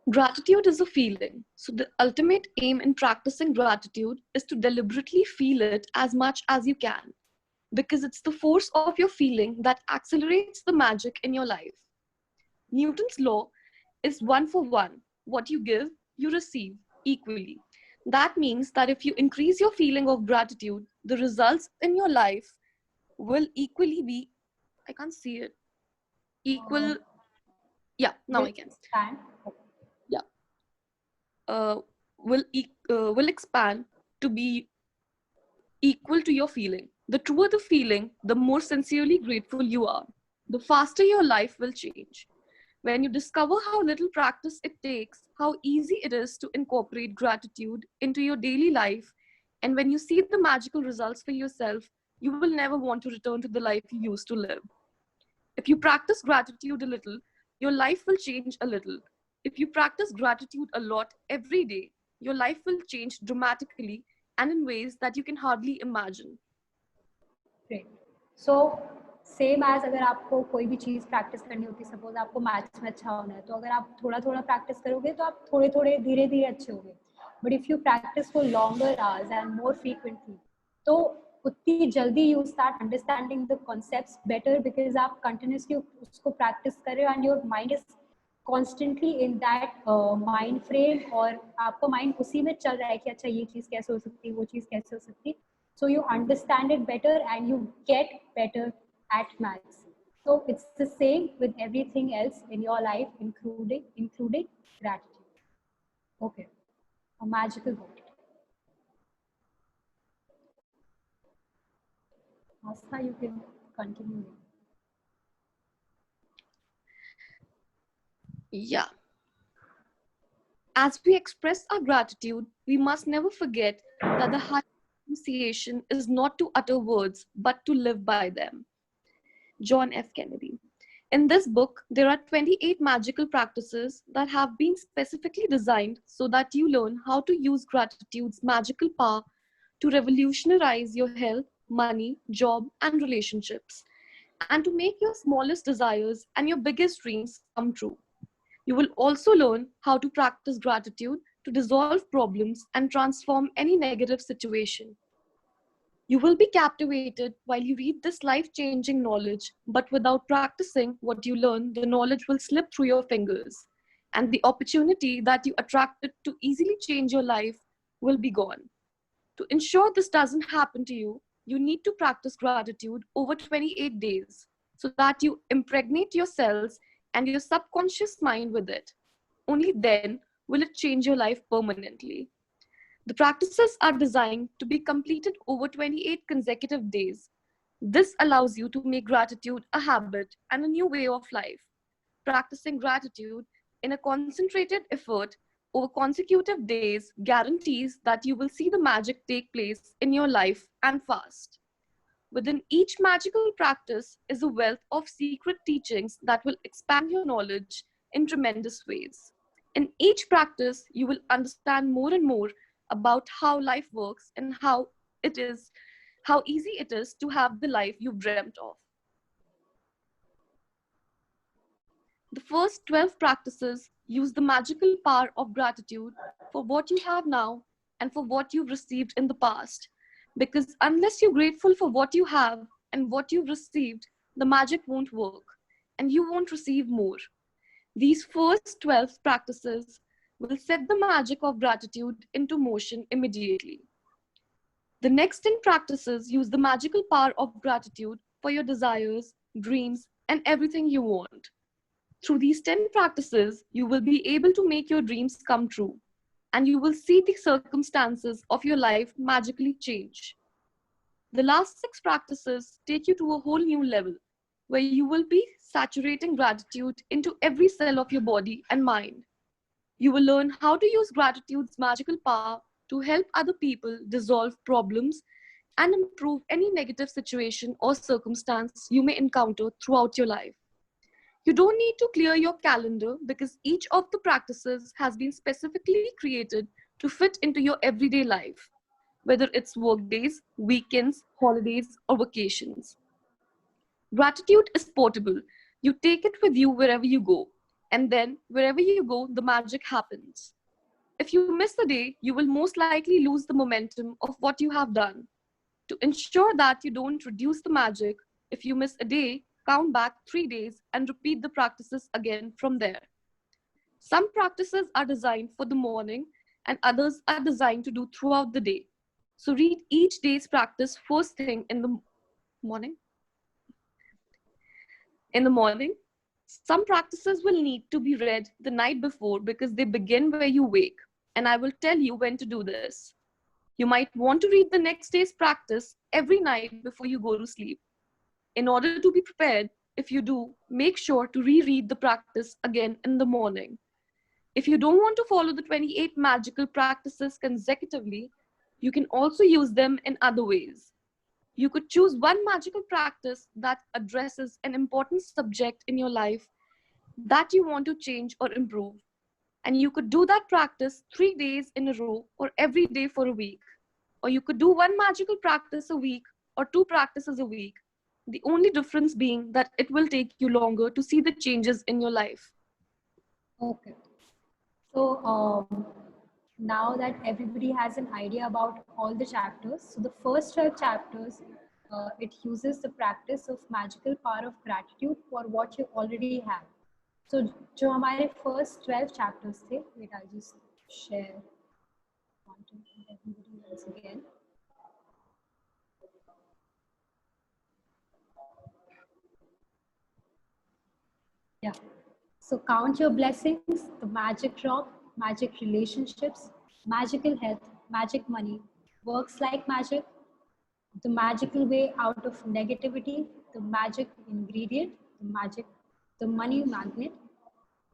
Gratitude is a feeling. So the ultimate aim in practicing gratitude is to deliberately feel it as much as you can, because it's the force of your feeling that accelerates the magic in your life. Newton's law is 1 for 1. What you give, you receive equally. That means that if you increase your feeling of gratitude, the results in your life will equally be, I can't see it, equal, yeah, now I can. Expand. Will expand to be equal to your feeling. The truer the feeling, the more sincerely grateful you are. The faster your life will change. When you discover how little practice it takes, how easy it is to incorporate gratitude into your daily life, and when you see the magical results for yourself, you will never want to return to the life you used to live. If you practice gratitude a little, your life will change a little. If you practice gratitude a lot every day, your life will change dramatically and in ways that you can hardly imagine. Great. So same as अगर आपको कोई भी चीज़ practice करनी होती है, suppose आपको maths में अच्छा होना है, तो अगर आप थोड़ा थोड़ा प्रैक्टिस करोगे तो आप थोड़े थोड़े धीरे धीरे अच्छे होंगे. But if you practice for longer hours and more frequently, तो उतनी जल्दी you start understanding the concepts better because आप कंटिन्यूसली उसको प्रैक्टिस कर रहे हो and your mind is constantly in that mind frame, और आपका माइंड उसी में चल रहा है कि अच्छा ये चीज़ कैसे हो सकती है, वो चीज़ कैसे हो सकती है. So you understand it better and you get better at maths. So it's the same with everything else in your life, including gratitude. Okay, a magical book. Astha, you can continue. Yeah. As we express our gratitude, we must never forget that the high appreciation is not to utter words, but to live by them. John F. Kennedy. In this book, there are 28 magical practices that have been specifically designed so that you learn how to use gratitude's magical power to revolutionize your health, money, job, and relationships, and to make your smallest desires and your biggest dreams come true. You will also learn how to practice gratitude to dissolve problems and transform any negative situation. You will be captivated while you read this life-changing knowledge, but without practicing what you learn, the knowledge will slip through your fingers, and the opportunity that you attracted to easily change your life will be gone. To ensure this doesn't happen to you, you need to practice gratitude over 28 days so that you impregnate your cells and your subconscious mind with it. Only then will it change your life permanently. The practices are designed to be completed over 28 consecutive days. This allows you to make gratitude a habit and a new way of life. Practicing gratitude in a concentrated effort over consecutive days guarantees that you will see the magic take place in your life and fast. Within each magical practice is a wealth of secret teachings that will expand your knowledge in tremendous ways. In each practice, you will understand more and more about how life works and how easy it is to have the life you've dreamt of. The first 12 practices use the magical power of gratitude for what you have now and for what you've received in the past. Because unless you're grateful for what you have and what you've received, the magic won't work and you won't receive more. These first 12 practices will set the magic of gratitude into motion immediately. The next 10 practices use the magical power of gratitude for your desires, dreams, and everything you want. Through these 10 practices, you will be able to make your dreams come true, and you will see the circumstances of your life magically change. The last 6 practices take you to a whole new level, where you will be saturating gratitude into every cell of your body and mind. You will learn how to use gratitude's magical power to help other people dissolve problems and improve any negative situation or circumstance you may encounter throughout your life. You don't need to clear your calendar because each of the practices has been specifically created to fit into your everyday life, whether it's work days, weekends, holidays, or vacations. Gratitude is portable. You take it with you wherever you go, and then wherever you go, the magic happens. If you miss a day, you will most likely lose the momentum of what you have done. To ensure that you don't reduce the magic, if you miss a day, count back 3 days and repeat the practices again from there. Some practices are designed for the morning and others are designed to do throughout the day. So read each day's practice first thing in the morning. Some practices will need to be read the night before because they begin where you wake, and I will tell you when to do this. You might want to read the next day's practice every night before you go to sleep. In order to be prepared, if you do, make sure to reread the practice again in the morning. If you don't want to follow the 28 magical practices consecutively, you can also use them in other ways. You could choose one magical practice that addresses an important subject in your life that you want to change or improve. And you could do that practice 3 days in a row or every day for a week. Or you could do one magical practice a week or 2 practices a week. The only difference being that it will take you longer to see the changes in your life. Okay. So now that everybody has an idea about all the chapters, so the first 12 chapters, it uses the practice of magical power of gratitude for what you already have. So जो हमारे first 12 chapters थे, wait, I'll just share content with everybody once again. Yeah. So count your blessings, the magic drop, magic relationships, magical health, magic money, works like magic, the magical way out of negativity, the magic ingredient, the money magnet,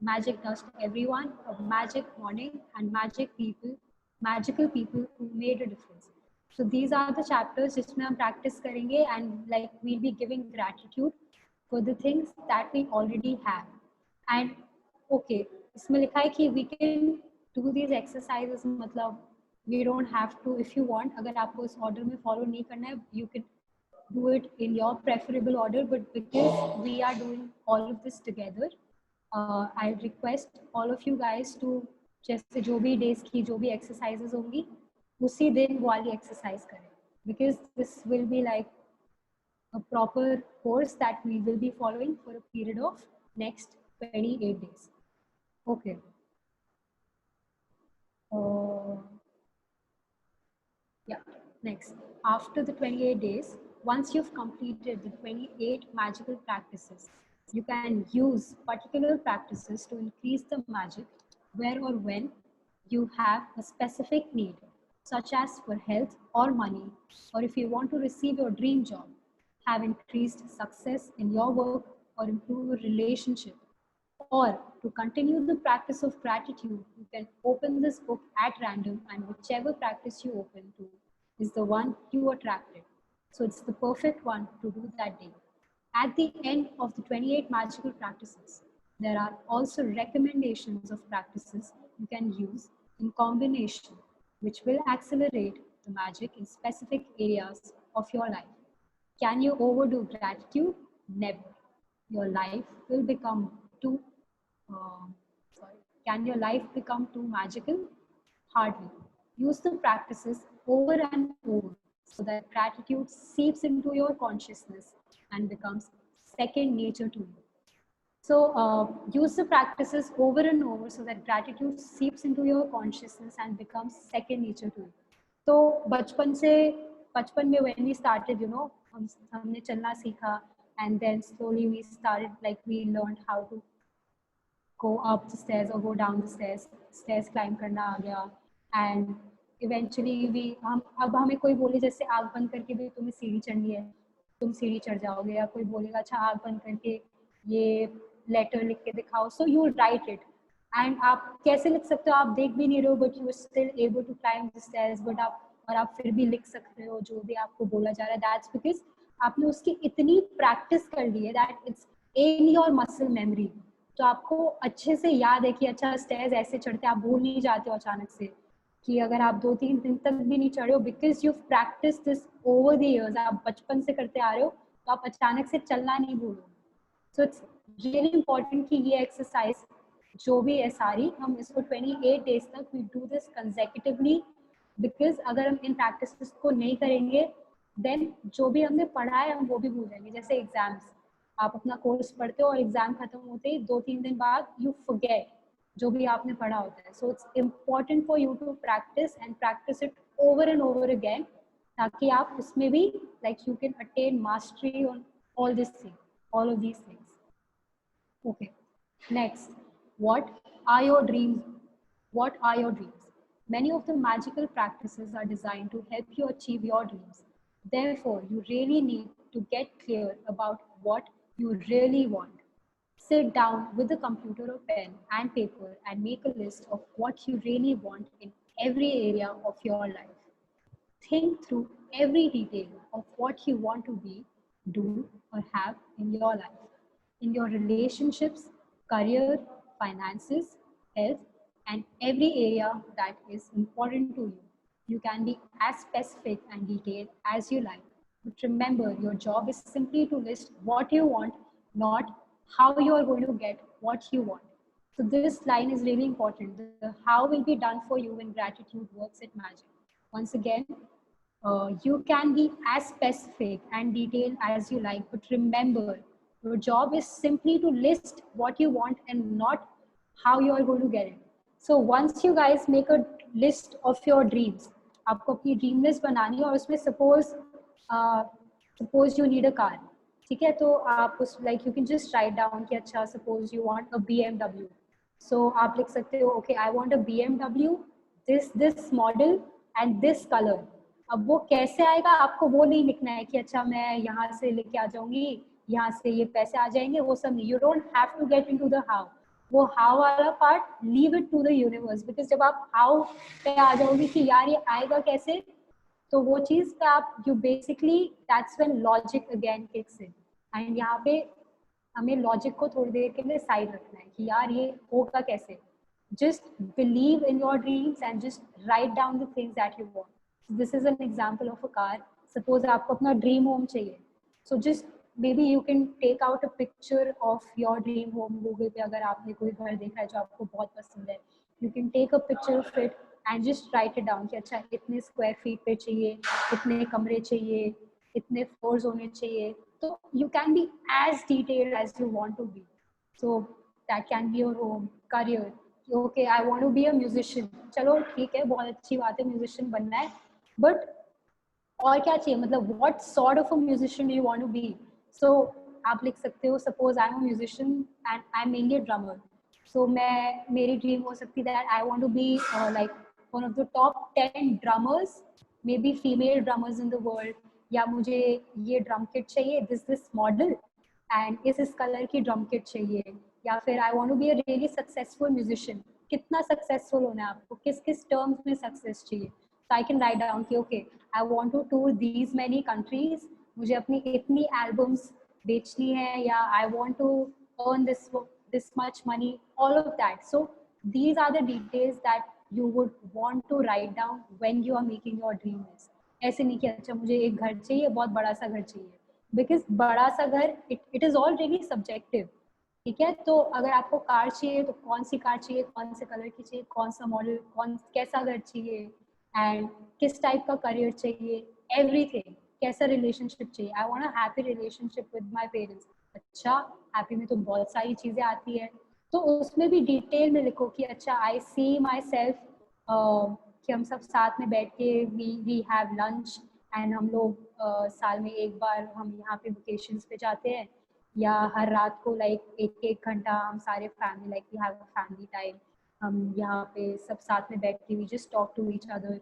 magic dust everyone, a magic morning, and magical people who made a difference. So these are the chapters जिसमें हम practice करेंगे and like we'll be giving gratitude for the things that we already have. And okay, इसमें लिखा है कि we can do these exercises, मतलब we don't have to, if you want, अगर आपको इस order में follow नहीं करना है, you can do it in your preferable order, but because we are doing all of this together, I request all of you guys to जैसे जो भी days की जो भी exercises होंगी उसी दिन वो वाली exercise करें. because this will be like a proper course that we will be following for a period of next 28 days. Okay. Yeah, next. After the 28 days, once you've completed the 28 magical practices, you can use particular practices to increase the magic where or when you have a specific need, such as for health or money, or if you want to receive your dream job, have increased success in your work, or improve your relationship, or to continue the practice of gratitude, you can open this book at random, and whichever practice you open to is the one you attracted. So it's the perfect one to do that day. At the end of the 28 magical practices, there are also recommendations of practices you can use in combination, which will accelerate the magic in specific areas of your life. Can you overdo gratitude? Never. Your life will become too, uh, sorry, can your life become too magical? Hardly. Use the practices over and over so that gratitude seeps into your consciousness and becomes second nature to you. So use the practices over and over so that gratitude seeps into your consciousness and becomes second nature to you. तो बचपन में when we started, you know, हमने चलना सीखा, and then slowly we started, like we learned how to go up the stairs or go down the stairs climb करना आ गया, and eventually we हम अब हमें कोई बोले जैसे आग बंद करके भी तुम्हें सीढ़ी चढ़नी है, तुम सीढ़ी चढ़ जाओगे, या कोई बोलेगा अच्छा आग बंद करके ये लेटर लिख के दिखाओ, so you right it, and आप कैसे लिख सकते हो, आप देख भी नहीं रहे हो but you are still able to climb the stairs, but आप फिर भी लिख सकते हो जो भी आपको बोला जा रहा है, दैट्स बिकॉज आपने उसकी इतनी प्रैक्टिस कर ली है that it's in your muscle memory, तो आपको अच्छे से याद है कि अच्छा स्टेयर्स ऐसे चढ़ते, आप भूल नहीं जाते हो अचानक से कि अगर आप 2-3 दिन तक भी नहीं चढ़े हो, because you practice this over the years, आप बचपन से करते आ रहे हो, तो आप अचानक से चलना नहीं भूलोगे. सो इट्स रियली इम्पोर्टेंट कि ये एक्सरसाइज जो भी है सारी, हम इसको 28 डेज तक we do this consecutively, because अगर हम इन प्रैक्टिस को नहीं करेंगे देन जो भी हमने पढ़ा है हम वो भी भूल जाएंगे. जैसे एग्जाम्स, आप अपना कोर्स पढ़ते हो और एग्जाम खत्म होते ही 2-3 दिन बाद यू फॉरगेट जो भी आपने पढ़ा होता है. So it's important for you to practice and practice it over and over again, ताकि आप उसमें भी like you can attain mastery on all this thing, all of these things. Okay, next, what are your dreams? What are your dreams? Many of the magical practices are designed to help you achieve your dreams. Therefore, you really need to get clear about what you really want. Sit down with a computer or pen and paper and make a list of what you really want in every area of your life. Think through every detail of what you want to be, do, or have in your life, in your relationships, career, finances, health, and every area that is important to you. You can be as specific and detailed as you like. But remember, your job is simply to list what you want, not how you are going to get what you want. So this line is really important. The how will be done for you when gratitude works at magic. Once again, you can be as specific and detailed as you like, but remember, your job is simply to list what you want and not how you are going to get it. So once you guys make a list of your dreams, आपको अपनी dream list बनानी है और उसमें suppose you need a car, ठीक है, तो आप उस like you can just write down कि अच्छा suppose you want a BMW, सो आप लिख सकते हो okay I want a BMW this model and this colour. अब वो कैसे आएगा आपको वो नहीं लिखना है कि अच्छा मैं यहाँ से लेके आ जाऊंगी, यहाँ से ये पैसे आ जाएंगे, वो सब नहीं. You don't have to get into the how. वो हाउ वाला part leave it to the universe, because जब आप हाउ पे आ जाओगे कि यार ये आएगा कैसे, तो वो चीज पे आप you basically that's when logic again kicks in. And यहाँ पे हमें लॉजिक को थोड़ी देर के लिए साइड रखना है कि यार ये होगा कैसे. Just believe in your dreams and just write down the things that you want. So this is an example of a car. Suppose आपको अपना dream home चाहिए. So just maybe you can take out a picture of your dream home. Google पे अगर आपने कोई घर देखा है जो आपको बहुत पसंद है, you can take a picture of it, and just write it down कि अच्छा इतने square feet पे चाहिए, इतने कमरे चाहिए, इतने floors होने चाहिए. So you can be as detailed as you want to be. So that can be your home, career. Okay, I want to be a musician. चलो ठीक है, बहुत अच्छी बात है, musician बनना है. But और क्या चाहिए, मतलब what sort of a musician do you want to be? So आप लिख सकते हो, suppose I'm a musician and I'm mainly a drummer. So मैं, मेरी dream हो सकती है that I want to be like one of the top 10 drummers, maybe female drummers in the world. या मुझे ये drum kit चाहिए, this model, and इस कलर की drum kit चाहिए. या फिर I want to be a really successful musician. कितना successful होना है आपको, किस किस terms में success चाहिए. So I can write down कि okay, I want to tour these many countries. मुझे अपनी इतनी albums बेचनी है, या I want to earn this much money. All of that. So these are the details that you would want to write down when you are making your dream list. ऐसे नहीं कि अच्छा मुझे एक घर चाहिए, बहुत बड़ा सा घर चाहिए. Because बड़ा सा घर, it is all really subjective. ठीक है, तो अगर आपको कार चाहिए तो कौन सी कार चाहिए, कौन से कलर की चाहिए, कौन सा मॉडल, कैसा घर चाहिए, एंड किस टाइप का करियर चाहिए, एवरीथिंग. कैसा रिलेशनशिप चाहिए. I want a happy relationship with my parents. अच्छा, हैप्पी में तो बहुत सारी चीजें आती है, तो उसमें भी डिटेल में लिखो कि अच्छा आई सी माई सेल्फ कि हम सब साथ में बैठ के वी हैव लंच, एंड हम लोग साल में एक बार हम यहाँ पे वेकेशंस पे जाते हैं, या हर रात को लाइक एक घंटा हम सारे family, like we have a family time, हम यहाँ पे सब साथ में बैठ के we just talk to each other.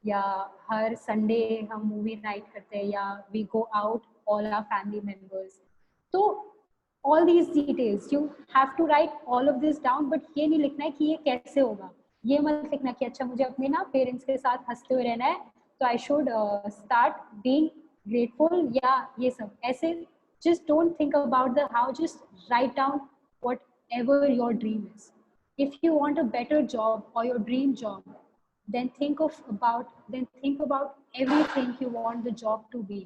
या हर संडे हम मूवी नाइट करते हैं, या we go out all our family members. तो all these details you have to write all of this down. But ये नहीं लिखना है कि ये कैसे होगा, ये मत लिखना कि अच्छा मुझे अपने ना पेरेंट्स के साथ हंसते हुए रहना है, तो I should start being grateful, या ये सब ऐसे. just don't think about the how, just write down whatever your dream is. If you want a better job or your dream job, then think about everything you want the job to be.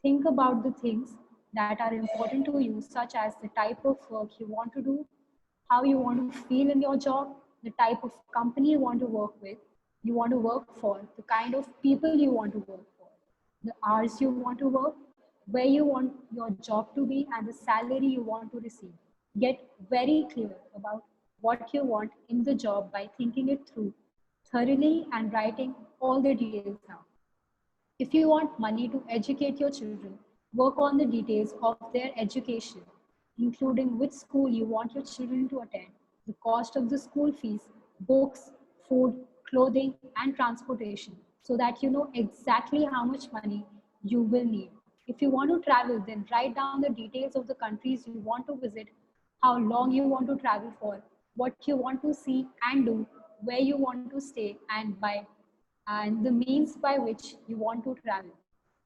Think about the things that are important to you, such as the type of work you want to do, how you want to feel in your job, the type of company you want to work for, the kind of people you want to work for, the hours you want to work, where you want your job to be, and the salary you want to receive. Get very clear about what you want in the job by thinking it through thoroughly and writing all the details down. If you want money to educate your children, work on the details of their education, including which school you want your children to attend, the cost of the school fees, books, food, clothing, and transportation, so that you know exactly how much money you will need. If you want to travel, then write down the details of the countries you want to visit, how long you want to travel for, what you want to see and do, where you want to stay, and the means by which you want to travel.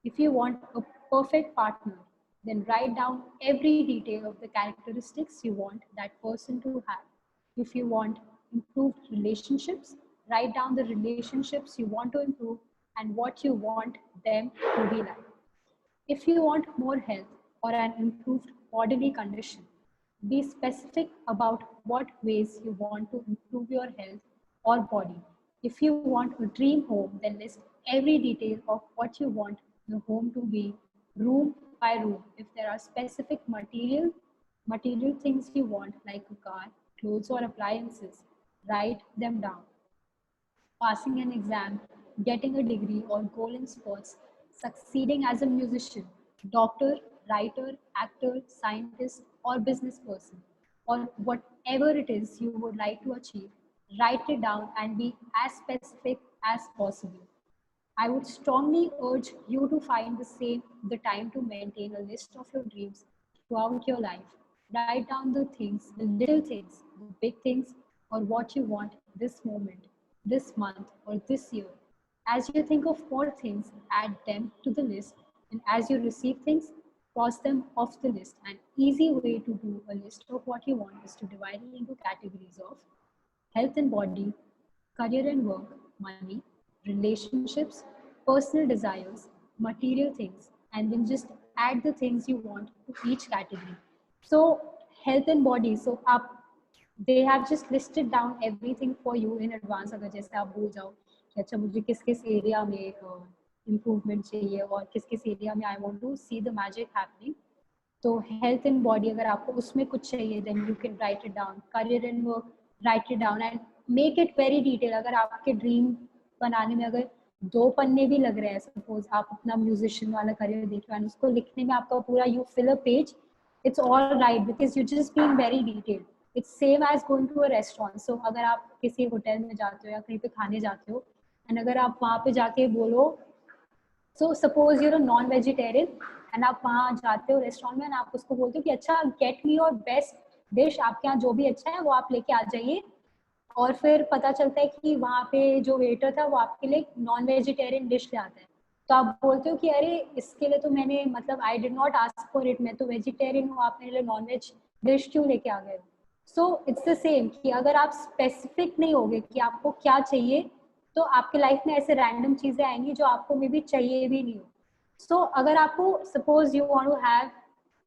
If you want a perfect partner, then write down every detail of the characteristics you want that person to have. If you want improved relationships, write down the relationships you want to improve and what you want them to be like. If you want more health or an improved bodily condition, be specific about what ways you want to improve your health or body. If you want a dream home, then list every detail of what you want the home to be, room by room. If there are specific material things you want, like a car, clothes, or appliances, write them down. Passing an exam, getting a degree or goal in sports, succeeding as a musician, doctor, writer, actor, scientist, or business person, or whatever it is you would like to achieve, write it down and be as specific as possible. I would strongly urge you to find the time to maintain a list of your dreams throughout your life. Write down the things, the little things, the big things, or what you want this moment, this month, or this year. As you think of more things, add them to the list, and as you receive things, cross them off the list. An easy way to do a list of what you want is to divide it into categories of health and body, career and work, money, relationships, personal desires, material things, and then just add the things you want to each category. So health and body, so up they have just listed down everything for you in advance. अगर जैसे आप भूल जाओ कि अच्छा मुझे किस किस एरिया में इम्प्रूवमेंट चाहिए और किस किस एरिया में I want to see the magic happening. तो हेल्थ एंड बॉडी अगर आपको उसमें कुछ चाहिए then you can write it down. Career and work, write it down and make it very detail. अगर आपके ड्रीम बनाने में अगर 2 पन्ने भी लग रहे हैं, सपोज आप अपना म्यूजिशियन वाला करियर देख रहे हैं, उसको लिखने में आपका पूरा you fill a page, it's all right because you just being very detailed. It's same as going to a restaurant. So अगर आप किसी होटल में जाते हो या कहीं पे खाने जाते हो एंड अगर आप वहाँ पे जाके बोलो, so suppose you're a non vegetarian and आप वहाँ जाते हो रेस्टोरेंट में एंड आप उसको बोलते हो कि अच्छा get me your best dish, आपके यहाँ जो भी अच्छा है वो आप लेके आ जाइए. और फिर पता चलता है कि वहाँ पे जो वेटर था वो आपके लिए नॉन वेजिटेरियन डिश ले आता है. तो आप बोलते हो कि अरे इसके लिए तो मैंने मतलब I did not ask for it, मैं तो वेजिटेरियन हूँ, आप मेरे लिए नॉन वेज डिश क्यों लेके आ गए. सो इट्स द सेम कि अगर आप स्पेसिफिक नहीं होगे कि आपको क्या चाहिए तो आपके लाइफ में ऐसे रैंडम चीजें आएंगी जो आपको मे बी चाहिए भी नहीं हो. सो अगर आपको suppose you want to have,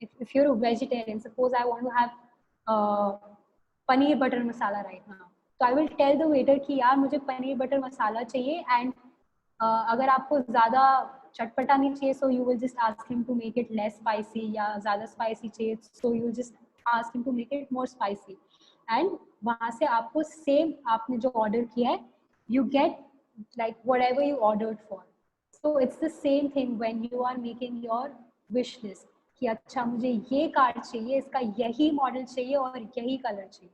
if you're a vegetarian, suppose I want to have paneer butter masala right now, तो I will tell the waiter कि यार मुझे पनीर बटर मसाला चाहिए एंड अगर आपको ज़्यादा चटपटा नहीं चाहिए so you will just ask him to make it less spicy, या ज़्यादा स्पाइसी चाहिए so you will just ask him to make it more spicy. And वहाँ से आपको सेम आपने जो ऑर्डर किया है you get like whatever you ordered for. So it's the same thing when you are making your wish list कि अच्छा मुझे ये कार चाहिए, इसका यही मॉडल चाहिए और यही कलर चाहिए.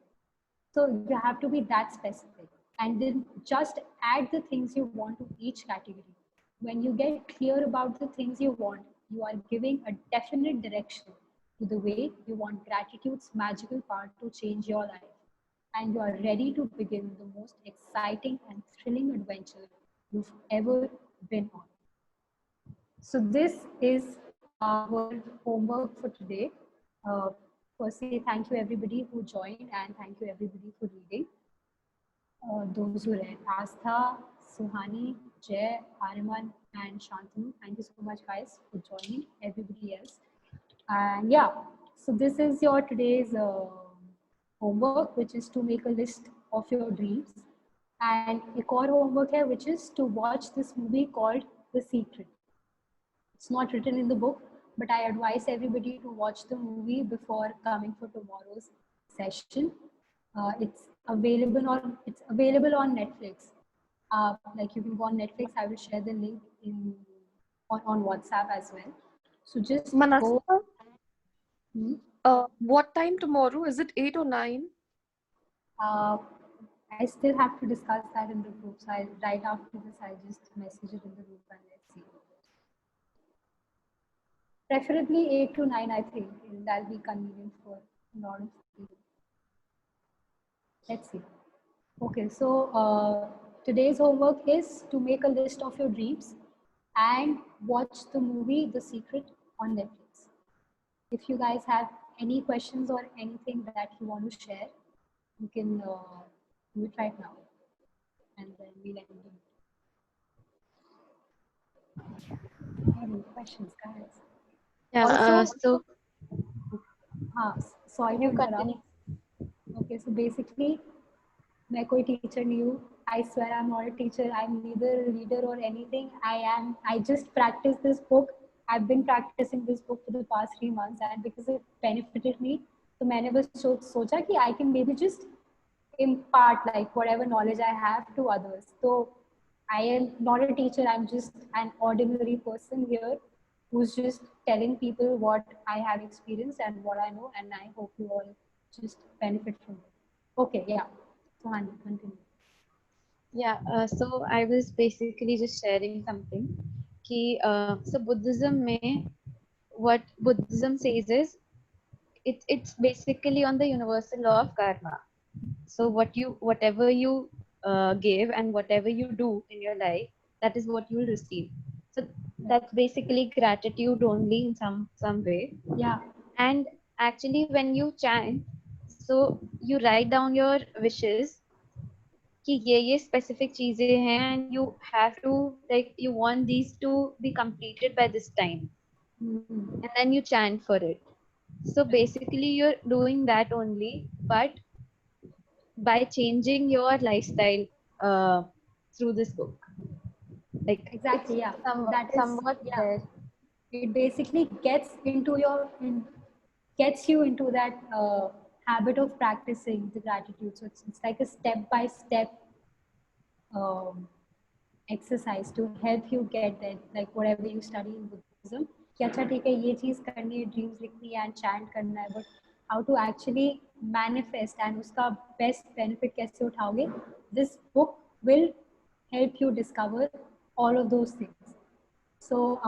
So you have to be that specific and then just add the things you want to each category. When you get clear about the things you want, you are giving a definite direction to the way you want gratitude's magical part to change your life, and you are ready to begin the most exciting and thrilling adventure you've ever been on. So this is our homework for today. Firstly, thank you everybody who joined and thank you everybody for reading. Those who read, Astha, Suhani, Jay, Ariman and Shantanu, thank you so much guys for joining, everybody else. And yeah, so this is your today's homework, which is to make a list of your dreams. And एक और homework है, which is to watch this movie called The Secret. It's not written in the book, but I advise everybody to watch the movie before coming for tomorrow's session. It's available on Netflix. Like you can go on Netflix. I will share the link on WhatsApp as well. So just Manasa, go. what time tomorrow? Is it 8 or 9? I still have to discuss that in the group. So right after this, I just message it in the group and let's see. Preferably 8 to 9, I think. That'll be convenient for a lot of people. Let's see. Okay, so today's homework is to make a list of your dreams and watch the movie The Secret on Netflix. If you guys have any questions or anything that you want to share, you can do it right now, and then we'll end it. Any questions, guys? Yeah. Also, sorry to You interrupt. continue. Okay, so basically, मैं कोई teacher नहीं हूँ. I swear I'm not a teacher. I'm neither a reader or anything. I just practice this book. I've been practicing this book for the past 3 months, and because it benefited me, so मैंने बस सोचा कि I can maybe just impart like whatever knowledge I have to others. So I am not a teacher. I'm just an ordinary person here who's just telling people what I have experienced and what I know, and I hope you all just benefit from it. Okay, yeah. So Hani, continue. Yeah, so I was basically just sharing something. So Buddhism may, what Buddhism says is, it's basically on the universal law of karma. So whatever you give and whatever you do in your life, that is what you will receive. So that's basically gratitude only in some way. Yeah. And actually, when you chant, so you write down your wishes कि ये specific चीजें हैं and you have to like you want these to be completed by this time, and then you chant for it. So basically you're doing that only, but by changing your lifestyle, through this book. Like Exactly, it's yeah. somewhat, That is, somewhat yeah. there. It basically gets you into that habit of practicing the gratitude. So it's like a step by step exercise to help you get that, like whatever you study in Buddhism, कि अच्छा ठीक है ये चीज़ करनी है, dreams लिखनी है and chant करना है, but how to actually manifest and उसका best benefit कैसे उठाओगे, this book will help you discover all of those things. So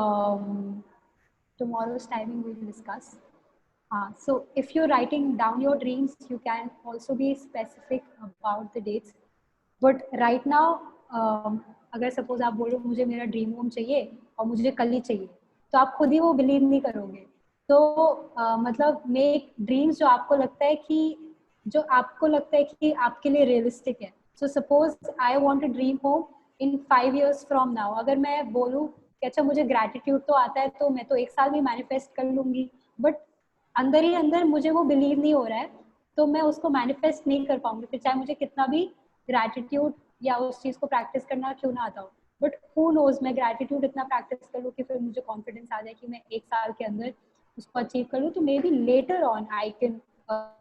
tomorrow's timing we'll discuss. So if you're writing down your dreams, you can also be specific about the dates. But right now, अगर suppose आप बोलो मुझे मेरा dream home चाहिए और मुझे कल ही चाहिए, तो आप खुद ही वो बिलीव नहीं करोगे. तो मतलब मेक ड्रीम्स जो आपको लगता है कि आपके लिए रियलिस्टिक है. So suppose I want a dream home in 5 years from now. अगर मैं बोलूँ कि अच्छा मुझे ग्रैटिट्यूड तो आता है तो मैं तो 1 साल में मैनिफेस्ट कर लूंगी, बट अंदर ही अंदर मुझे वो बिलीव नहीं हो रहा है, तो मैं उसको मैनिफेस्ट नहीं कर पाऊंगी, फिर चाहे मुझे कितना भी ग्रैटिट्यूड या उस चीज को प्रैक्टिस करना क्यों ना आता हो. बट हु नोज, मैं ग्रैटिट्यूड इतना प्रैक्टिस कर लूँ कि फिर मुझे कॉन्फिडेंस आ जाए कि मैं 1 साल के अंदर उसको अचीव कर लूँ, तो may be later on I can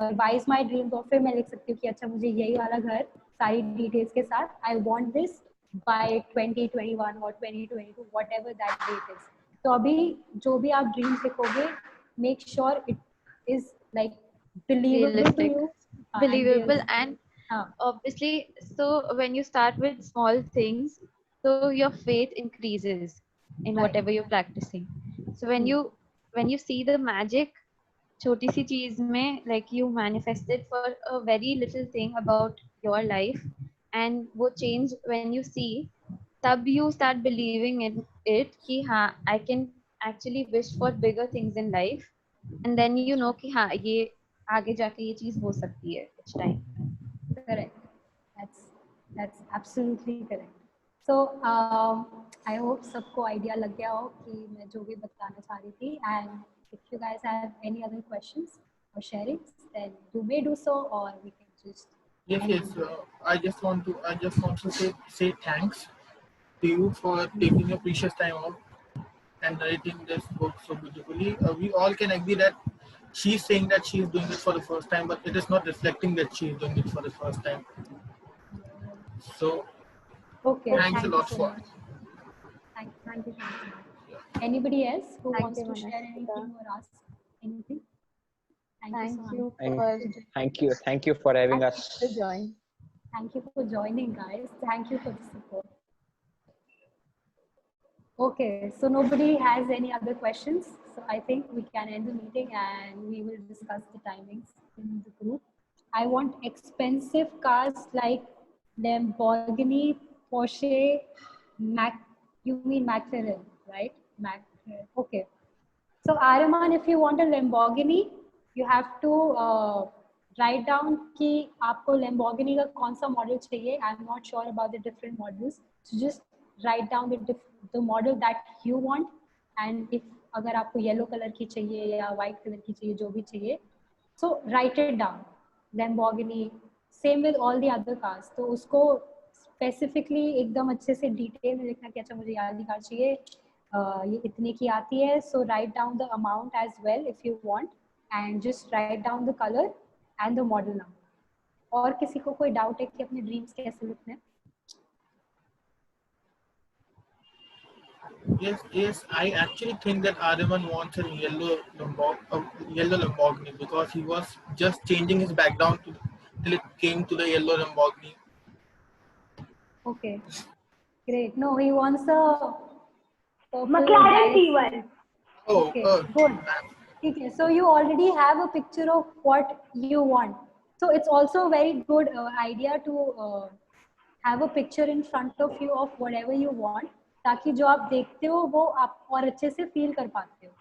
revise my dreams और फिर मैं लिख सकती हूँ कि अच्छा मुझे यही वाला घर सारी डिटेल्स के साथ, आई वॉन्ट दिस बाय 2021 और 2022, whatever that date is. तो अभी जो भी आप ड्रीम्स लिखोगे, make sure it is like believable Realistic, to you, believable, realistic. and obviously, so when you start with small things, so your faith increases in Right. whatever you're practicing. So when you see the magic छोटी सी चीज में, like you manifested for a very little thing about your life, and वो change when you see, तब you start believing in it कि हाँ I can actually wish for bigger things in life, and then you know कि हाँ ये आगे जाके ये चीज हो सकती है कुछ time. Correct. That's absolutely correct. So I hope सबको idea लग गया हो कि मैं जो भी बताना चाह रही थी, and if you guys have any other questions or sharings, then you may do so, or we can just Yes. I just want to say thanks to you for taking your precious time out and writing this book so beautifully. We all can agree that she's saying that she's doing it for the first time, but it is not reflecting that she's doing it for the first time. So Okay, thanks a thank lot you so for much. Thank you so much. Anybody else who Thank wants you, to share Manasika. anything or ask anything? Thank you so Thank you much. for Thank you for having us. to join. Thank you for joining, guys. Thank you for the support. Okay, so nobody has any other questions. So I think we can end the meeting and we will discuss the timings in the group. I want expensive cars like Lamborghini, Porsche, you mean McLaren, right? McLaren. Okay. So Araman, if you want a Lamborghini, you have to write down कि आपको Lamborghini का कौन सा model चाहिए. I'm not sure about the different models. So just write down the model that you want, and if अगर आपको yellow color की चाहिए या white color की चाहिए, जो भी चाहिए, so write it down. Lamborghini. Same with all the other cars. तो उसको specifically एकदम अच्छे से detail में लिखना कि अच्छा मुझे ये वाली कार चाहिए, ये इतने की आती है. So write down the amount as well if you want, and just write down the color and the model number. और किसी को कोई डाउट है कि अपने ड्रीम्स कैसे लिखने हैं? Yes. I actually think that Ariman wants a yellow Lamborghini because he was just changing his background till it came to the yellow Lamborghini. Okay, great. No, he wants a purple McLaren Galaxy. T1. Okay, good. Okay, so you already have a picture of what you want. So it's also a very good idea to have a picture in front of you of whatever you want, ताकि जो आप देखते हो वो आप और अच्छे से feel कर पाते हो,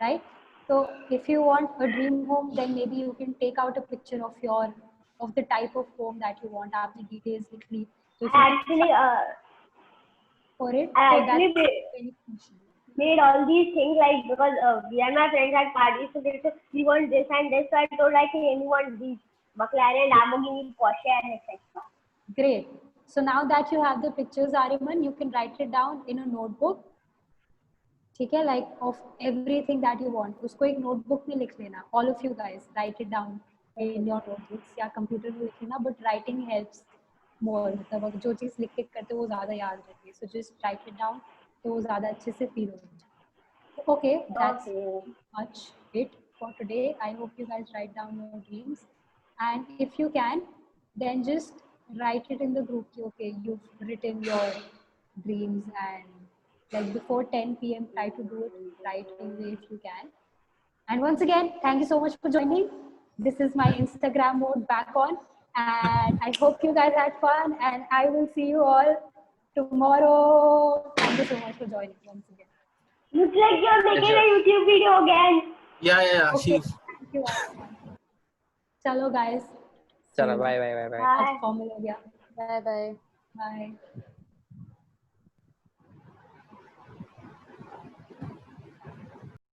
right? So if you want a dream home, then maybe you can take out a picture of the type of home that you want. आपने details लिख ली. So if you Actually, for it, I so actually that's made all these things like because we and my friends had parties, so they said we want this and this. So I told like hey, anyone these McLaren, Lamborghini, Porsche, and etc. great. So now that you have the pictures, Ariman, you can write it down in a notebook. ठीक है, like of everything that you want. उसको एक notebook में लिख लेना. All of you guys write it down in your notebooks या computer में लिख लेना. But writing helps more. मतलब जो चीज़ लिख के करते हो वो ज़्यादा याद रहती है. So just write it down. तो वो ज़्यादा अच्छे से feel होगा. Okay, that's much it for today. I hope you guys write down your dreams, and if you can, then just write it in the group. Okay, you've written your dreams, and like before 10 p.m. try to do it right away if you can. And once again, thank you so much for joining. This is my Instagram mode back on, and I hope you guys had fun, and I will see you all tomorrow. Thank you so much for joining once again. Looks like you're making a YouTube video again. Yeah. Okay, She's. thank you. Chalo guys. चलो bye bye bye bye Bye. अब formal हो गया. Bye bye. Bye.